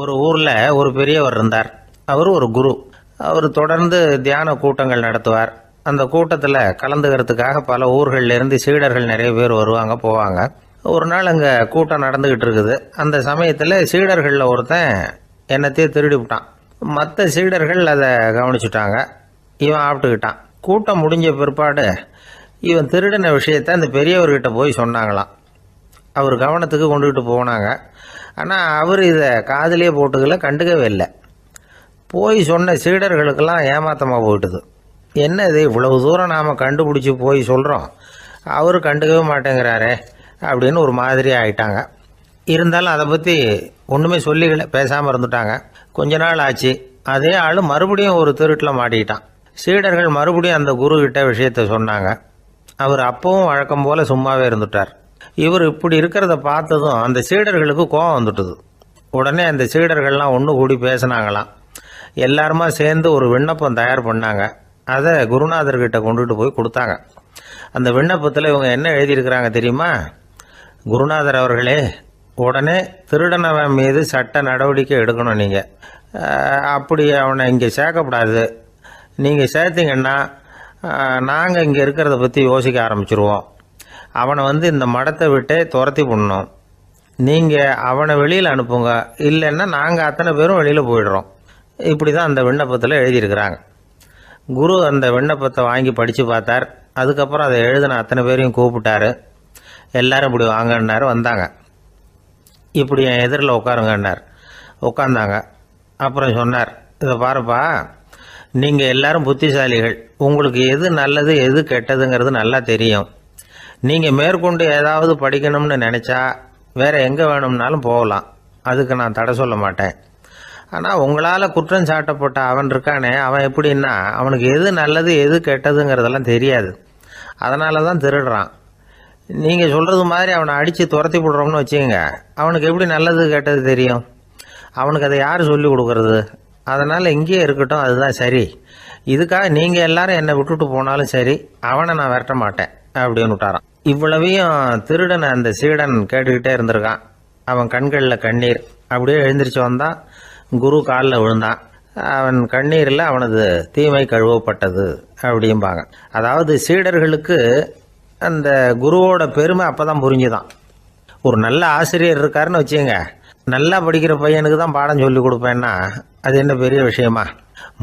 ஒரு ஊர்ல ஒரு பெரியவர் இருந்தார். அவர் ஒரு குரு. அவர் தொடர்ந்து தியான கூட்டங்கள் நடத்துவார். அந்த கூட்டத்தில் கலந்துக்கிறதுக்காக பல ஊர்கள்ல இருந்து சீடர்கள் நிறைய பேர் வருவாங்க போவாங்க. ஒரு நாள் அங்கே கூட்டம் நடந்துகிட்டு இருக்குது. அந்த சமயத்தில் சீடர்களில் ஒருத்தன் என்னத்தையே திருடி விட்டான். மற்ற சீடர்கள் அதை கவனிச்சுட்டாங்க. இவன் ஆப்பிட்டுக்கிட்டான். கூட்டம் முடிஞ்ச பிற்பாடு இவன் திருடின விஷயத்தை அந்த பெரியவர்கிட்ட போய் சொன்னாங்களாம். அவர் கவனத்துக்கு கொண்டுகிட்டு போனாங்க. ஆனால் அவர் இதை காதிலே போட்டுக்கல, கண்டுக்கவே இல்லை. போய் சொன்ன சீடர்களுக்கெல்லாம் ஏமாத்தமாக போயிட்டுது. என்ன இது, இவ்வளவு தூரம் நாம் கண்டுபிடிச்சி போய் சொல்கிறோம், அவர் கண்டுக்கவே மாட்டேங்கிறாரே அப்படின்னு ஒரு மாதிரி ஆயிட்டாங்க. இருந்தாலும் அதை பற்றி ஒன்றுமே சொல்லிக்கல, பேசாமல் இருந்துட்டாங்க. கொஞ்ச நாள் ஆச்சு. அதே ஆள் மறுபடியும் ஒரு திருட்டில் மாட்டிக்கிட்டான். சீடர்கள் மறுபடியும் அந்த குரு கிட்ட விஷயத்தை சொன்னாங்க. அவர் அப்பவும் வழக்கம் போல் சும்மாவே இருந்துட்டார். இவர் இப்படி இருக்கிறத பார்த்ததும் அந்த சீடர்களுக்கு கோபம் வந்துட்டுது. உடனே அந்த சீடர்கள்லாம் ஒன்று கூடி பேசினாங்களாம். எல்லாருமா சேர்ந்து ஒரு விண்ணப்பம் தயார் பண்ணாங்க. அதை குருநாதர்கிட்ட கொண்டுட்டு போய் கொடுத்தாங்க. அந்த விண்ணப்பத்தில் இவங்க என்ன எழுதியிருக்கிறாங்க தெரியுமா? குருநாதர் அவர்களே, உடனே திருடனவன் மீது சட்ட நடவடிக்கை எடுக்கணும். நீங்கள் அப்படி அவனை இங்கே சேர்க்கக்கூடாது. நீங்கள் சேர்த்தீங்கன்னா நாங்கள் இங்கே இருக்கிறத பற்றி யோசிக்க ஆரம்பிச்சிருவோம். அவனை இந்த மடத்தை விட்டே துரத்தி பண்ணணும். நீங்கள் அவனை வெளியில் அனுப்புங்க, இல்லைன்னா நாங்கள் அத்தனை பேரும் வெளியில் போயிடுறோம். இப்படி தான் அந்த விண்ணப்பத்தில் எழுதியிருக்கிறாங்க. குரு அந்த விண்ணப்பத்தை வாங்கி படித்து பார்த்தார். அதுக்கப்புறம் அதை எழுதின அத்தனை பேரையும் கூப்பிட்டாரு. எல்லாரும் இப்படி வாங்கன்னாரு. வந்தாங்க. இப்படி என் எதிரில் உட்காருங்கன்னார். உட்காந்தாங்க. அப்புறம் சொன்னார், இதை பாருப்பா, நீங்கள் எல்லாரும் புத்திசாலிகள். உங்களுக்கு எது நல்லது எது கெட்டதுங்கிறது நல்லா தெரியும். நீங்கள் மேற்கொண்டு ஏதாவது படிக்கணும்னு நினச்சா வேறு எங்கே வேணும்னாலும் போகலாம். அதுக்கு நான் தடை சொல்ல மாட்டேன். ஆனால் உங்களால் குற்றம் சாட்டப்பட்ட அவன் இருக்கானே, அவன் எப்படின்னா அவனுக்கு எது நல்லது எது கெட்டதுங்கிறதெல்லாம் தெரியாது. அதனால தான் திருடுறான். நீங்கள் சொல்கிறது மாதிரி அவனை அடித்து துரத்தி விடுறோம்னு வச்சுக்கோங்க, அவனுக்கு எப்படி நல்லது கெட்டது தெரியும்? அவனுக்கு அதை யார் சொல்லி கொடுக்கறது? அதனால் இங்கேயே இருக்கட்டும், அதுதான் சரி. இதுக்காக நீங்கள் எல்லாரும் என்னை விட்டுட்டு போனாலும் சரி, அவனை நான் விரட்ட மாட்டேன் அப்படின்னு விட்டாரான். இவ்வளவையும் திருடனை அந்த சீடன் கேட்டுக்கிட்டே இருந்திருக்கான். அவன் கண்களில் கண்ணீர். அப்படியே எழுந்திரிச்சு வந்தான். குரு காலில் விழுந்தான். அவன் கண்ணீரில் அவனது தீமை கழுவப்பட்டது அப்படிம்பாங்க. அதாவது சீடர்களுக்கு அந்த குருவோட பெருமை அப்போ தான் புரிஞ்சுதான். ஒரு நல்ல ஆசிரியர் இருக்காருன்னு வச்சுங்க, நல்லா படிக்கிற பையனுக்கு தான் பாடம் சொல்லி கொடுப்பேன்னா அது என்ன பெரிய விஷயமா?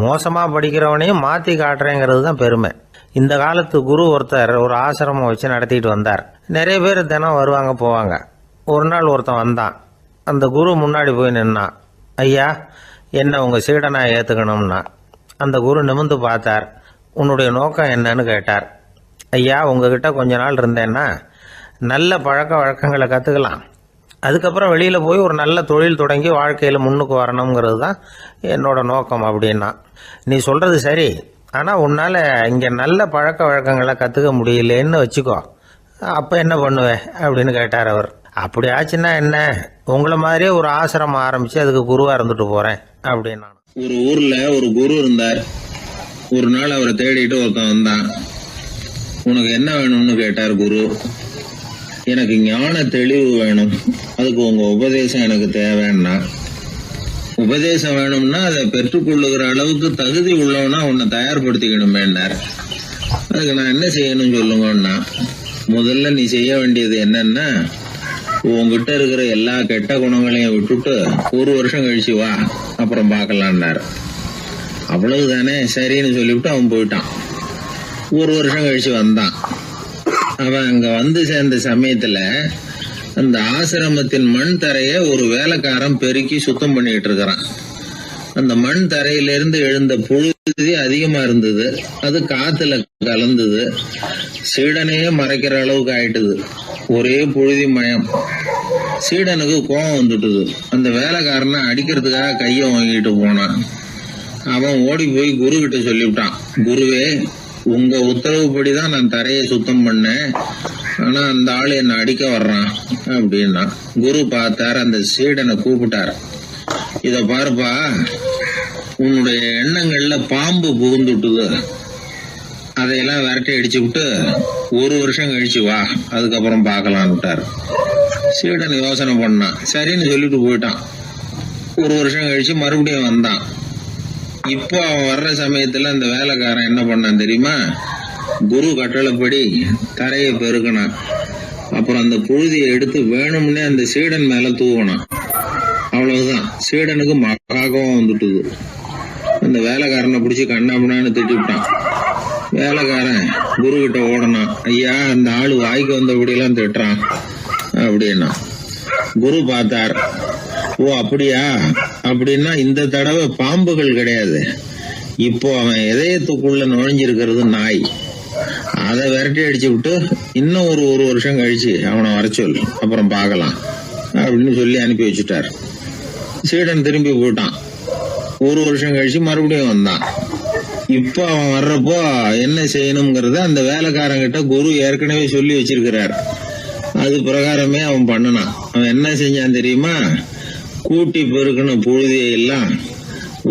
மோசமாக படிக்கிறவனையும் மாற்றி காட்டுறேங்கிறது தான் பெருமை. இந்த காலத்து குரு ஒருத்தர் ஒரு ஆசிரமம் வச்சு நடத்திட்டு வந்தார். நிறைய பேர் தினம் வருவாங்க போவாங்க. ஒரு நாள் ஒருத்தன் வந்தான். அந்த குரு முன்னாடி போய் நின்னான். ஐயா, என்ன உங்கள் சீடனாக ஏற்றுக்கணும்னா. அந்த குரு நிமிர்ந்து பார்த்தார். உன்னுடைய நோக்கம் என்னன்னு கேட்டார். ஐயா, உங்ககிட்ட கொஞ்ச நாள் இருந்தேன்னா நல்ல பழக்க வழக்கங்களை கற்றுக்கலாம். அதுக்கப்புறம் வெளியில் போய் ஒரு நல்ல தொழில் தொடங்கி வாழ்க்கையில் முன்னுக்கு வரணுங்கிறது தான் என்னோட நோக்கம் அப்படின்னா. நீ சொல்கிறது சரி, ஆனால் உன்னால் இங்கே நல்ல பழக்க வழக்கங்களை கற்றுக்க முடியலேன்னு வச்சுக்கோ. அப்போ என்ன பண்ணுவேன் அப்படின்னு கேட்டார் அவர். அப்படி ஆச்சுன்னா என்ன, உங்களை மாதிரியே ஒரு ஆசிரமம் ஆரம்பித்து அதுக்கு குருவாக இருந்துட்டு போகிறேன் அப்படின்னா. ஒரு ஊரில் ஒரு குரு இருந்தார். ஒரு நாள் அவரை தேடிட்டு ஒருத்தன் வந்தான். உனக்கு என்ன வேணும்னு கேட்டார் குரு. எனக்கு ஞான தெளிவு வேணும், அதுக்கு உங்கள் உபதேசம் எனக்கு தேவைன்னா. உபதேசம் வேணும்னா அதை பெற்றுக்கொள்ளுகிற அளவுக்கு தகுதி உள்ளவனா உன்னை தயார்படுத்திக்கணுமேன்னார். அதுக்கு நான் என்ன செய்யணும்னு சொல்லுங்கன்னா, முதல்ல நீ செய்ய வேண்டியது என்னன்னா, உங்ககிட்ட இருக்கிற எல்லா கெட்ட குணங்களையும் விட்டுட்டு ஒரு வருஷம் கழிச்சு வா, அப்புறம் பார்க்கலான்னார். அவ்வளவுதானே, சரின்னு சொல்லிவிட்டு அவன் போயிட்டான். ஒரு வருஷம் கழிச்சு வந்தான். அவன் அங்க சேர்ந்த சமயத்துல அந்த ஆசிரமத்தின் மண் தரைய ஒரு வேலைக்காரன் பெருக்கி சுத்தம் பண்ணிட்டு இருக்கிறான். அந்த மண் தரையிலிருந்து எழுந்த புழுதி அதிகமா இருந்தது. அது காத்துல கலந்தது. சீடனையே மறைக்கிற அளவுக்கு ஆயிட்டுது. ஒரே புழுதி மயம். சீடனுக்கு கோபம் வந்துட்டுது. அந்த வேலைக்காரனை அடிக்கிறதுக்காக கையை வாங்கிட்டு போனான். அவன் ஓடி போய் குரு கிட்ட சொல்லிவிட்டான். குருவே, உங்க உத்தரவுப்படிதான் நான் தரையை சுத்தம் பண்ணேன், ஆனா அந்த ஆளு என்ன அடிக்க வர்றான் அப்படின்னா. குரு பார்த்தார். அந்த சீடனை கூப்பிட்டார். இத பாருப்பா, உன்னுடைய எண்ணங்கள்ல பாம்பு புகுந்துட்டுது. அதையெல்லாம் விரட்டி அடிச்சு விட்டு ஒரு வருஷம் கழிச்சு வா, அதுக்கப்புறம் பார்க்கலான்னு விட்டார். சீடன் யோசனை பண்ணான். சரின்னு சொல்லிட்டு போயிட்டான். ஒரு வருஷம் கழிச்சு மறுபடியும் வந்தான். இப்போ அவன் வர்ற சமயத்துல அந்த வேலைக்காரன் என்ன பண்ணான் தெரியுமா? குரு கட்டளைப்படி தரையை பெருக்கினான். அப்புறம் அந்த புழுதியை எடுத்து வேணும்னே அந்த சீடன் மேல தூவினான். அவ்வளவுதான், சீடனுக்கு மகாகம் வந்துட்டுது. அந்த வேலைக்காரனை பிடிச்சி கண்ணாமண்ணான்னு திட்டிவிட்டான். வேலைக்காரன் குரு கிட்ட ஓடனான். ஐயா, அந்த ஆளு வாய்க்கு வந்தபடியெல்லாம் திட்டுறான் அப்படின்னா. குரு பார்த்தார். ஓ அப்படியா? அப்படின்னா இந்த தடவை பாம்புகள் கிடையாது, இப்போ அவன் இதயத்துக்குள்ள நுழைஞ்சிருக்கிறது நாய். அதை விரட்டி அடிச்சு விட்டு இன்னும் ஒரு வருஷம் கழிச்சு அவனை வர சொல்லு, அப்புறம் பார்க்கலாம் அப்படின்னு சொல்லி அனுப்பி வச்சுட்டார். சீடன் திரும்பி போயிட்டான். ஒரு வருஷம் கழிச்சு மறுபடியும் வந்தான். இப்போ அவன் வர்றப்போ என்ன செய்யணுங்கிறத அந்த வேலைக்காரங்கிட்ட குரு ஏற்கனவே சொல்லி வச்சிருக்கிறார். அது பிரகாரமே அவன் பண்ணினான். அவன் என்ன செஞ்சான் தெரியுமா? கூட்டி பெருக்கணும் புழுதியை எல்லாம்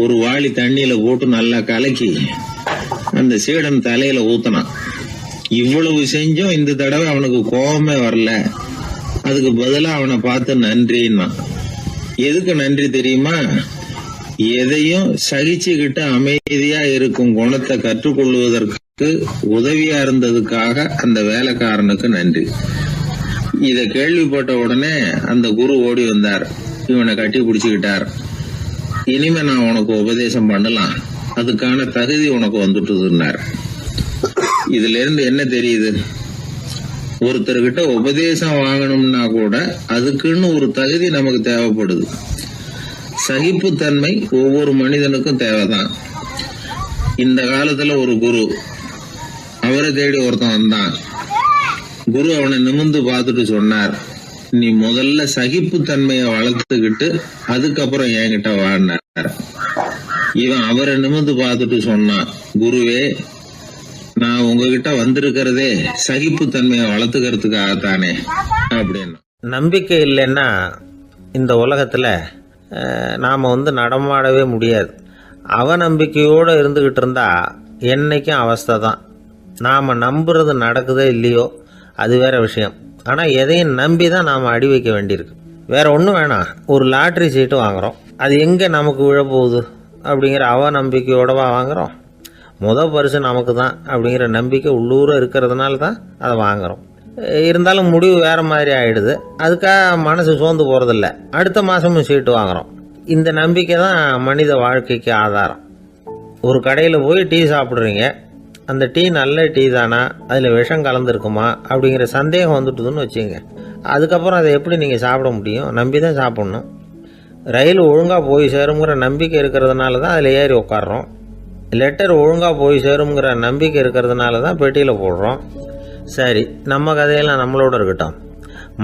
ஒரு வாளி தண்ணியில போட்டு நல்லா கலக்கி அந்த சீடன் தலையில ஊத்தினான். இவ்வளவு செஞ்சும் இந்த தடவை அவனுக்கு கோபமே வரல. அதுக்கு பதிலா அவனை பார்த்து நன்றின்னா. எதுக்கு நன்றி தெரியுமா? எதையும் சகிச்சுக்கிட்டு அமைதியா இருக்கும் குணத்தை கற்றுக்கொள்வதற்கு உதவியா இருந்ததுக்காக அந்த வேலைக்காரனுக்கு நன்றி. இத கேள்விப்பட்ட உடனே அந்த குரு ஓடி வந்தார். இவனை கட்டி பிடிச்சுக்கிட்டார். இனிமே நான் உனக்கு உபதேசம் பண்ணலாம், அதுக்கான தகுதி உனக்கு வந்துட்டுதுன்னார். இதுல இருந்து என்ன தெரியுது? ஒருத்தர்கிட்ட உபதேசம் வாங்கணும்னா கூட அதுக்குன்னு ஒரு தகுதி நமக்கு தேவைப்படுது. சகிப்புத்தன்மை ஒவ்வொரு மனிதனுக்கும் தேவைதான். இந்த காலத்துல ஒரு குரு, அவரை தேடி ஒருத்தன் வந்தான். குரு அவனை நிமிர்ந்து பார்த்துட்டு சொன்னார், நீ முதல்ல சகிப்புத்தன்மையை வளர்த்துக்கிட்டு அதுக்கப்புறம் என்கிட்ட வாழ்னார். இவன் அவரை நிமிர்ந்து பார்த்துட்டு சொன்னான், குருவே, நான் உங்ககிட்ட வந்திருக்கிறதே சகிப்புத்தன்மையை வளர்த்துக்கிறதுக்காகத்தானே அப்படின்னு. நம்பிக்கை இல்லைன்னா இந்த உலகத்தில் நாம் நடமாடவே முடியாது. அவநம்பிக்கையோடு இருந்துக்கிட்டு இருந்தால் என்றைக்கும் அவஸ்தை தான். நாம் நம்புறது நடக்குதோ இல்லையோ அது வேற விஷயம். ஆனால் எதையும் நம்பி தான் நாம் அடி வைக்க வேண்டியிருக்கு. வேற ஒன்றும் வேணாம், ஒரு லாட்ரி சீட்டு வாங்குகிறோம், அது எங்கே நமக்கு விழப்போகுது அப்படிங்கிற அவநம்பிக்கையோடவா வாங்குகிறோம்? பரிசு நமக்கு தான் அப்படிங்கிற நம்பிக்கை உள்ளூர இருக்கிறதுனால தான் அதை வாங்குகிறோம். இருந்தாலும் முடிவு வேறு மாதிரி ஆகிடுது. அதுக்காக மனசு சோர்ந்து போகிறதில்ல, அடுத்த மாதமும் சீட்டு வாங்குகிறோம். இந்த நம்பிக்கை தான் மனித வாழ்க்கைக்கு ஆதாரம். ஒரு கடையில் போய் டீ சாப்பிட்றீங்க, அந்த டீ நல்ல டீ தானா, அதில் விஷம் கலந்துருக்குமா அப்படிங்கிற சந்தேகம் வந்துட்டுதுன்னு வச்சுங்க. அதுக்கப்புறம் அதை எப்படி நீங்கள் சாப்பிட முடியும்? நம்பி தான் சாப்பிட்ணும். ரயில் ஒழுங்காக போய் சேருங்கிற நம்பிக்கை இருக்கிறதுனால தான் அதில் ஏறி உட்காடுறோம். லெட்டர் ஒழுங்காக போய் சேருங்கிற நம்பிக்கை இருக்கிறதுனால தான் பெட்டியில் போடுறோம். சரி, நம்ம கதையெல்லாம் நம்மளோட இருக்கட்டும்.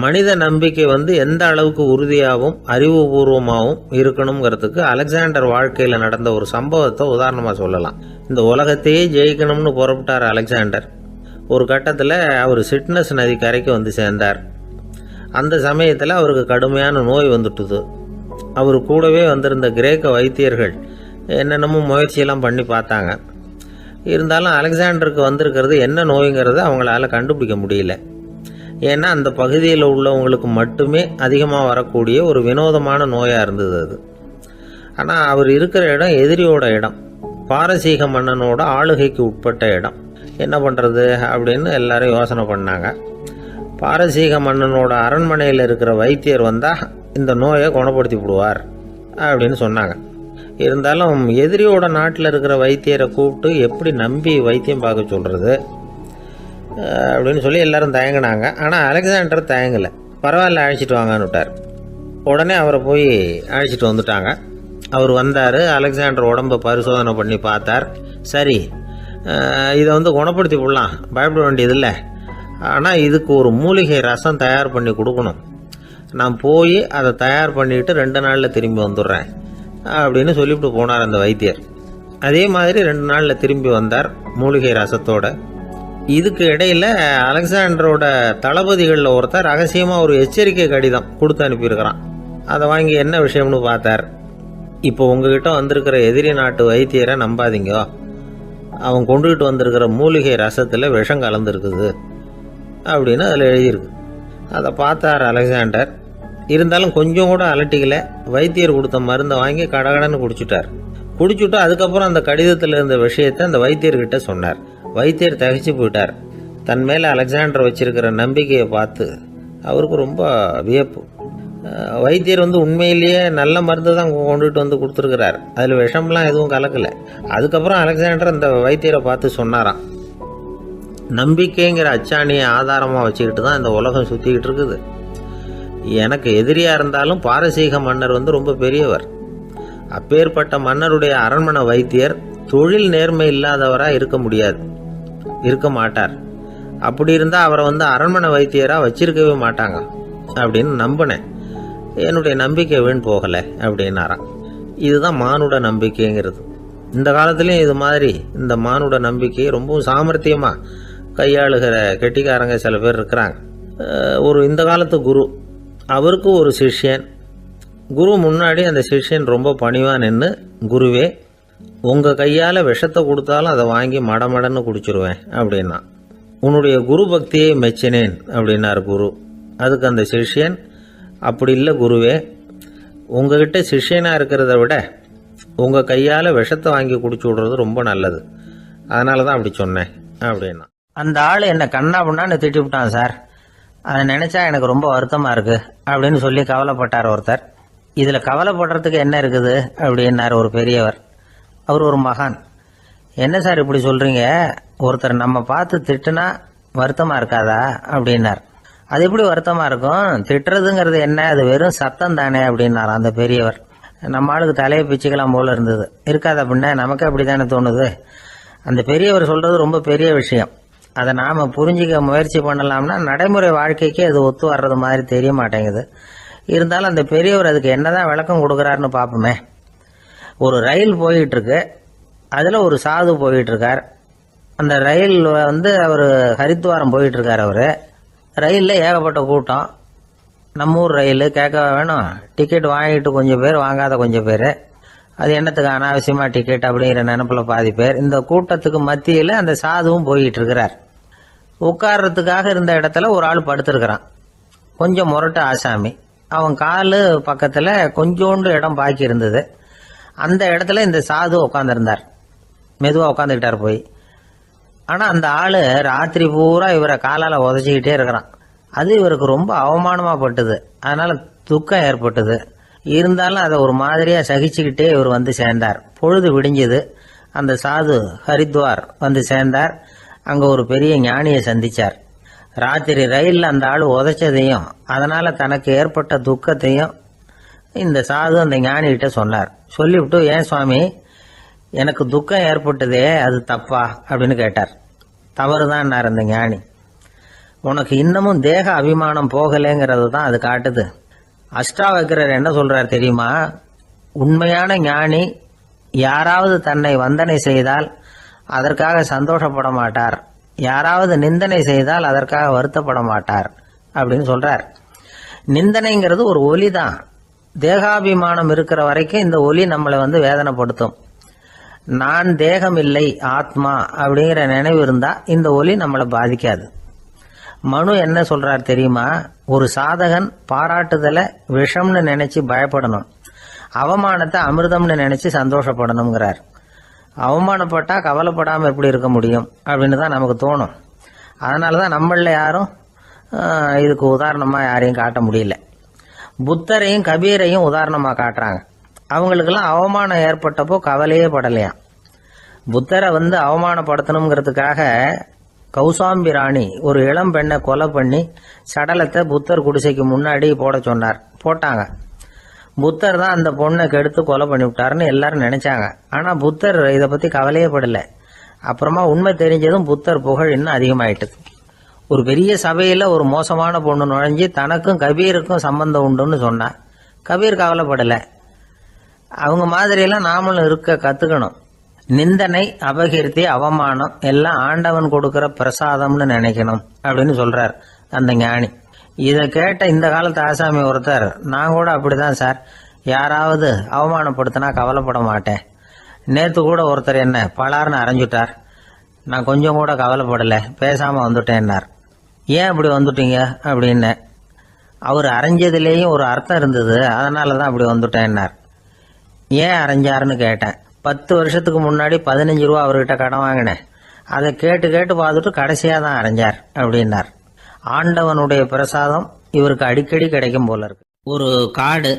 மனித நம்பிக்கை எந்த அளவுக்கு உறுதியாகவும் அறிவுபூர்வமாகவும் இருக்கணுங்கிறதுக்கு அலெக்சாண்டர் வாழ்க்கையில் நடந்த ஒரு சம்பவத்தை உதாரணமாக சொல்லலாம். இந்த உலகத்தையே ஜெயிக்கணும்னு புறப்பட்டார் அலெக்சாண்டர். ஒரு கட்டத்தில் அவர் சிட்னஸ் நதி கரைக்கு சேர்ந்தார். அந்த சமயத்தில் அவருக்கு கடுமையான நோய் வந்துட்டுது. அவர் கூடவே வந்திருந்த கிரேக்க வைத்தியர்கள் என்னென்னமோ முயற்சியெல்லாம் பண்ணி பார்த்தாங்க. இருந்தாலும் அலெக்சாண்டருக்கு வந்திருக்கிறது என்ன நோய்ங்கிறத அவங்களால கண்டுபிடிக்க முடியல. ஏன்னா அந்த பகுதியில் உள்ளவங்களுக்கு மட்டுமே அதிகமாக வரக்கூடிய ஒரு வினோதமான நோயாக இருந்தது அது. ஆனால் அவர் இருக்கிற இடம் எதிரியோட இடம், பாரசீக மன்னனோட ஆளுகைக்கு உட்பட்ட இடம். என்ன பண்ணுறது அப்படின்னு எல்லாரும் யோசனை பண்ணாங்க. பாரசீக மன்னனோட அரண்மனையில் இருக்கிற வைத்தியர் வந்தால் இந்த நோயை குணப்படுத்தி விடுவார் அப்படின்னு சொன்னாங்க. இருந்தாலும் எதிரியோட நாட்டில் இருக்கிற வைத்தியரை கூப்பிட்டு எப்படி நம்பி வைத்தியம் பார்க்க சொல்கிறது அப்படின்னு சொல்லி எல்லாரும் தயங்கினாங்க. ஆனால் அலெக்சாண்டர் தயங்கலை. பரவாயில்ல, அழைச்சிட்டு வாங்கன்னு விட்டார். உடனே அவரை போய் அழைச்சிட்டு வந்துட்டாங்க. அவர் வந்தார். அலெக்சாண்டர் உடம்பை பரிசோதனை பண்ணி பார்த்தார். சரி, இதை குணப்படுத்தி விடலாம், பயப்பட வேண்டியதில்லை. ஆனால் இதுக்கு ஒரு மூலிகை ரசம் தயார் பண்ணி கொடுக்கணும். நான் போய் அதை தயார் பண்ணிவிட்டு 2 நாளில் திரும்பி வந்துடுறேன் அப்படின்னு சொல்லிவிட்டு போனார் அந்த வைத்தியர். அதே மாதிரி 2 நாளில் திரும்பி வந்தார் மூலிகை ரசத்தோட. இதுக்கு இடையில் அலெக்சாண்டரோட தளபதிகளில் ஒருத்தர் ரகசியமாக ஒரு எச்சரிக்கை கடிதம் கொடுத்து அனுப்பியிருக்கிறான். அதை வாங்கி என்ன விஷயம்னு பார்த்தார். இப்போ உங்ககிட்ட வந்திருக்கிற எதிரி நாட்டு வைத்தியரை நம்பாதீங்க, அவன் கொண்டுகிட்டு வந்திருக்கிற மூலிகை ரசத்தில் விஷம் கலந்துருக்குது அப்படின்னு அதில் எழுதியிருக்கு. அதை பார்த்தார் அலெக்சாண்டர். இருந்தாலும் கொஞ்சம் கூட அலட்டிக்கல. வைத்தியர் கொடுத்த மருந்தை வாங்கி கடகடன்னு குடிச்சுட்டார். குடிச்சுட்டு அதுக்கப்புறம் அந்த கடிதத்தில் இருந்த விஷயத்தை அந்த வைத்தியர்கிட்ட சொன்னார். வைத்தியர் தகைச்சு போயிட்டார். தன் மேலே அலெக்சாண்டர் வச்சிருக்கிற நம்பிக்கையை பார்த்து அவருக்கு ரொம்ப வியப்பு. வைத்தியர் உண்மையிலேயே நல்ல மருந்து தான் கொண்டுட்டு கொடுத்துருக்கிறார். அதில் விஷம்லாம் எதுவும் கலக்கலை. அதுக்கப்புறம் அலெக்சாண்டர் அந்த வைத்தியரை பார்த்து சொன்னாராம், நம்பிக்கைங்கிற அச்சாணியை ஆதாரமாக வச்சுக்கிட்டு தான் இந்த உலகம் சுற்றிக்கிட்டு இருக்குது. எனக்கு எதிரியாக இருந்தாலும் பாரசீக மன்னர் ரொம்ப பெரியவர். அப்பேற்பட்ட மன்னருடைய அரண்மனை வைத்தியர் தொழில் நேர்மை இல்லாதவராக இருக்க மாட்டார். அப்படி இருந்தால் அவரை அரண்மனை வைத்தியராக வச்சிருக்கவே மாட்டாங்க அப்படின்னு நம்பினேன். என்னுடைய நம்பிக்கை வீண் போகலை அப்படின்னாராம். இதுதான் மானுட நம்பிக்கைங்கிறது. இந்த காலத்துலேயும் இது மாதிரி இந்த மானுட நம்பிக்கையை ரொம்பவும் சாமர்த்தியமாக கையாளுகிற கெட்டிக்காரங்க சில பேர் இருக்கிறாங்க. இந்த காலத்து குரு, அவருக்கு ஒரு சிஷ்யன். குரு முன்னாடி அந்த சிஷ்யன் ரொம்ப பணிவாக நின்று, குருவே, உங்கள் கையால் விஷத்தை கொடுத்தாலும் அதை வாங்கி மடமடன்னு குடிச்சிருவேன் அப்படின்னா. உன்னுடைய குரு பக்தியை மெச்சினேன் அப்படின்னார் குரு. அதுக்கு அந்த சிஷ்யன், அப்படி இல்லை குருவே, உங்ககிட்ட சிஷ்யனாக இருக்கிறத விட உங்கள் கையால் விஷத்தை வாங்கி குடிச்சு விடுறது ரொம்ப நல்லது, அதனால தான் அப்படி சொன்னேன் அப்படின்னா. அந்த ஆள் என்னை கண்ணா பண்ணான்னு திட்டி விட்டான் சார், அதை நினச்சா எனக்கு ரொம்ப வருத்தமாக இருக்குது அப்படின்னு சொல்லி கவலைப்பட்டார் ஒருத்தர். இதில் கவலைப்படுறதுக்கு என்ன இருக்குது அப்படின்னார் ஒரு பெரியவர். அவர் ஒரு மகான். என்ன சார் இப்படி சொல்கிறீங்க, ஒருத்தர் நம்ம பார்த்து திட்டுனா வருத்தமாக இருக்காதா அப்படின்னார். அது எப்படி வருத்தமாக இருக்கும், திட்டுறதுங்கிறது என்ன, அது வெறும் சத்தம் தானே அப்படின்னார் அந்த பெரியவர். நம்ம ஆளுக்கு தலையை பிச்சுக்கலாம் போல இருந்தது. இருக்காது அப்படின்னா நமக்கு அப்படி தானே தோணுது. அந்த பெரியவர் சொல்கிறது ரொம்ப பெரிய விஷயம். அதை நாம் புரிஞ்சிக்க முயற்சி பண்ணலாம்னா நடைமுறை வாழ்க்கைக்கு அது ஒத்து வர்றது மாதிரி தெரிய மாட்டேங்குது. இருந்தாலும் அந்த பெரியவர் அதுக்கு என்னதான் விளக்கம் கொடுக்குறாருன்னு பார்ப்போமே. ஒரு ரயில் போயிட்டுருக்கு, அதில் ஒரு சாது போயிட்டுருக்கார். அந்த ரயில் அவர் ஹரித்வாரம் போயிட்டுருக்கார். அவர் ரயிலில் ஏகப்பட்ட கூட்டம். நம்ம ஊர் ரயில் கேட்க வேணும், டிக்கெட் வாங்கிட்டு கொஞ்சம் பேர், வாங்காத கொஞ்சம் பேர். அது என்னத்துக்கு அனாவசியமாக டிக்கெட் அப்படிங்கிற நினப்பில் பாதி பேர். இந்த கூட்டத்துக்கு மத்தியில் அந்த சாதுவும் போயிட்டு இருக்கிறார். உட்கார்றதுக்காக இருந்த இடத்துல ஒரு ஆள் படுத்திருக்கிறான், கொஞ்சம் முரட்டு ஆசாமி. அவன் காலு பக்கத்தில் கொஞ்சோண்டு இடம் பாக்கி இருந்தது. அந்த இடத்துல இந்த சாது உட்காந்துருந்தார். மெதுவாக உட்காந்துக்கிட்டார் போய். ஆனால் அந்த ஆள் ராத்திரி பூரா இவரை காலால் உதச்சிக்கிட்டே இருக்கிறான். அது இவருக்கு ரொம்ப அவமானமாக பட்டுது. அதனால் துக்கம் ஏற்பட்டது. இருந்தாலும் அதை ஒரு மாதிரியாக சகிச்சுக்கிட்டே இவர் சேர்ந்தார். பொழுது விடிஞ்சது. அந்த சாது ஹரித்வார் சேர்ந்தார். அங்கே ஒரு பெரிய ஞானியை சந்தித்தார். ராத்திரி ரயிலில் அந்த ஆள் உதைச்சதையும் அதனால் தனக்கு ஏற்பட்ட துக்கத்தையும் இந்த சாது அந்த ஞானிகிட்ட சொன்னார். சொல்லிவிட்டு, ஏன் சுவாமி, எனக்கு துக்கம் ஏற்பட்டதே அது தப்பா அப்படின்னு கேட்டார். தவறு தான் அந்த ஞானி. உனக்கு இன்னமும் தேக அபிமானம் போகலைங்கிறது தான் அது காட்டுது. அஷ்டாவக்கிரர் என்ன சொல்றார் தெரியுமா, உண்மையான ஞானி யாராவது தன்னை வந்தனை செய்தால் அதற்காக சந்தோஷப்பட மாட்டார், யாராவது நிந்தனை செய்தால் அதற்காக வருத்தப்பட மாட்டார் அப்படின்னு சொல்றார். நிந்தனைங்கிறது ஒரு ஒலி தான். தேகாபிமானம் இருக்கிற வரைக்கும் இந்த ஒலி நம்மளை வேதனைப்படுத்தும். நான் தேகம் இல்லை, ஆத்மா அப்படிங்கிற நினைவு இருந்தா இந்த ஒலி நம்மளை பாதிக்காது. மனு என்ன சொல்றார் தெரியுமா, ஒரு சாதகன் பாராட்டுதலை விஷம்னு நினைச்சு பயப்படணும், அவமானத்தை அமிர்தம்னு நினைச்சு சந்தோஷப்படணுங்கிறார். அவமானப்பட்டா கவலைப்படாமல் எப்படி இருக்க முடியும் அப்படின்னு தான் நமக்கு தோணும். அதனால தான் நம்மள யாரும் இதுக்கு உதாரணமாக யாரையும் காட்ட முடியல. புத்தரையும் கபீரையும் உதாரணமாக காட்டுறாங்க. அவங்களுக்கெல்லாம் அவமானம் ஏற்பட்டப்போ கவலையே படலையாம். புத்தரை அவமானப்படுத்தணுங்கிறதுக்காக கௌசாம்பி ராணி ஒரு இளம் பெண்ணை கொலை பண்ணி சடலத்தை புத்தர் குடிசைக்கு முன்னாடி போட சொன்னார். போட்டாங்க. புத்தர் தான் அந்த பொண்ணை கெடுத்து கொலை பண்ணி விட்டாருன்னு எல்லாரும் நினைச்சாங்க. ஆனால் புத்தர் இதை பற்றி கவலையே படலை. அப்புறமா உண்மை தெரிஞ்சதும் புத்தர் புகழ் இன்னும் அதிகமாயிட்டுது. ஒரு பெரிய சபையில் ஒரு மோசமான பொண்ணு நுழைஞ்சி தனக்கும் கபீருக்கும் சம்பந்தம் உண்டுன்னு சொன்னா. கபீர் கவலைப்படலை. அவங்க மாதிரியெல்லாம் நாமளும் இருக்க கற்றுக்கணும். நிந்தனை, அபகீர்த்தி, அவமானம் எல்லாம் ஆண்டவன் கொடுக்கிற பிரசாதம்னு நினைக்கணும் அப்படின்னு சொல்றார் அந்த ஞானி. இதை கேட்ட இந்த காலத்து ஆசாமி ஒருத்தர், நான் கூட அப்படிதான் சார், யாராவது அவமானப்படுத்தினா கவலைப்பட மாட்டேன். நேற்று கூட ஒருத்தர் என்ன பலார்னு அரைஞ்சுட்டார், நான் கொஞ்சம் கூட கவலைப்படலை, பேசாமல் வந்துட்டேன்னார். ஏன் அப்படி வந்துட்டீங்க அப்படின்னு. அவர் அரைஞ்சதுலேயும் ஒரு அர்த்தம் இருந்தது, அதனால தான் அப்படி வந்துட்டேன்னார். ஏன் அரைஞ்சாருன்னு கேட்டேன். 10 வருஷத்துக்கு முன்னாடி 15 ரூபா அவர்கிட்ட கடன் வாங்கினேன். அதை கேட்டு கேட்டு பார்த்துட்டு கடைசியாக தான் அரைஞ்சார் அப்படின்னார். ஆண்டவனுடைய பிரசாதம் இவருக்கு அடிக்கடி கிடைக்கும் போல இருக்கு. ஒரு காடு,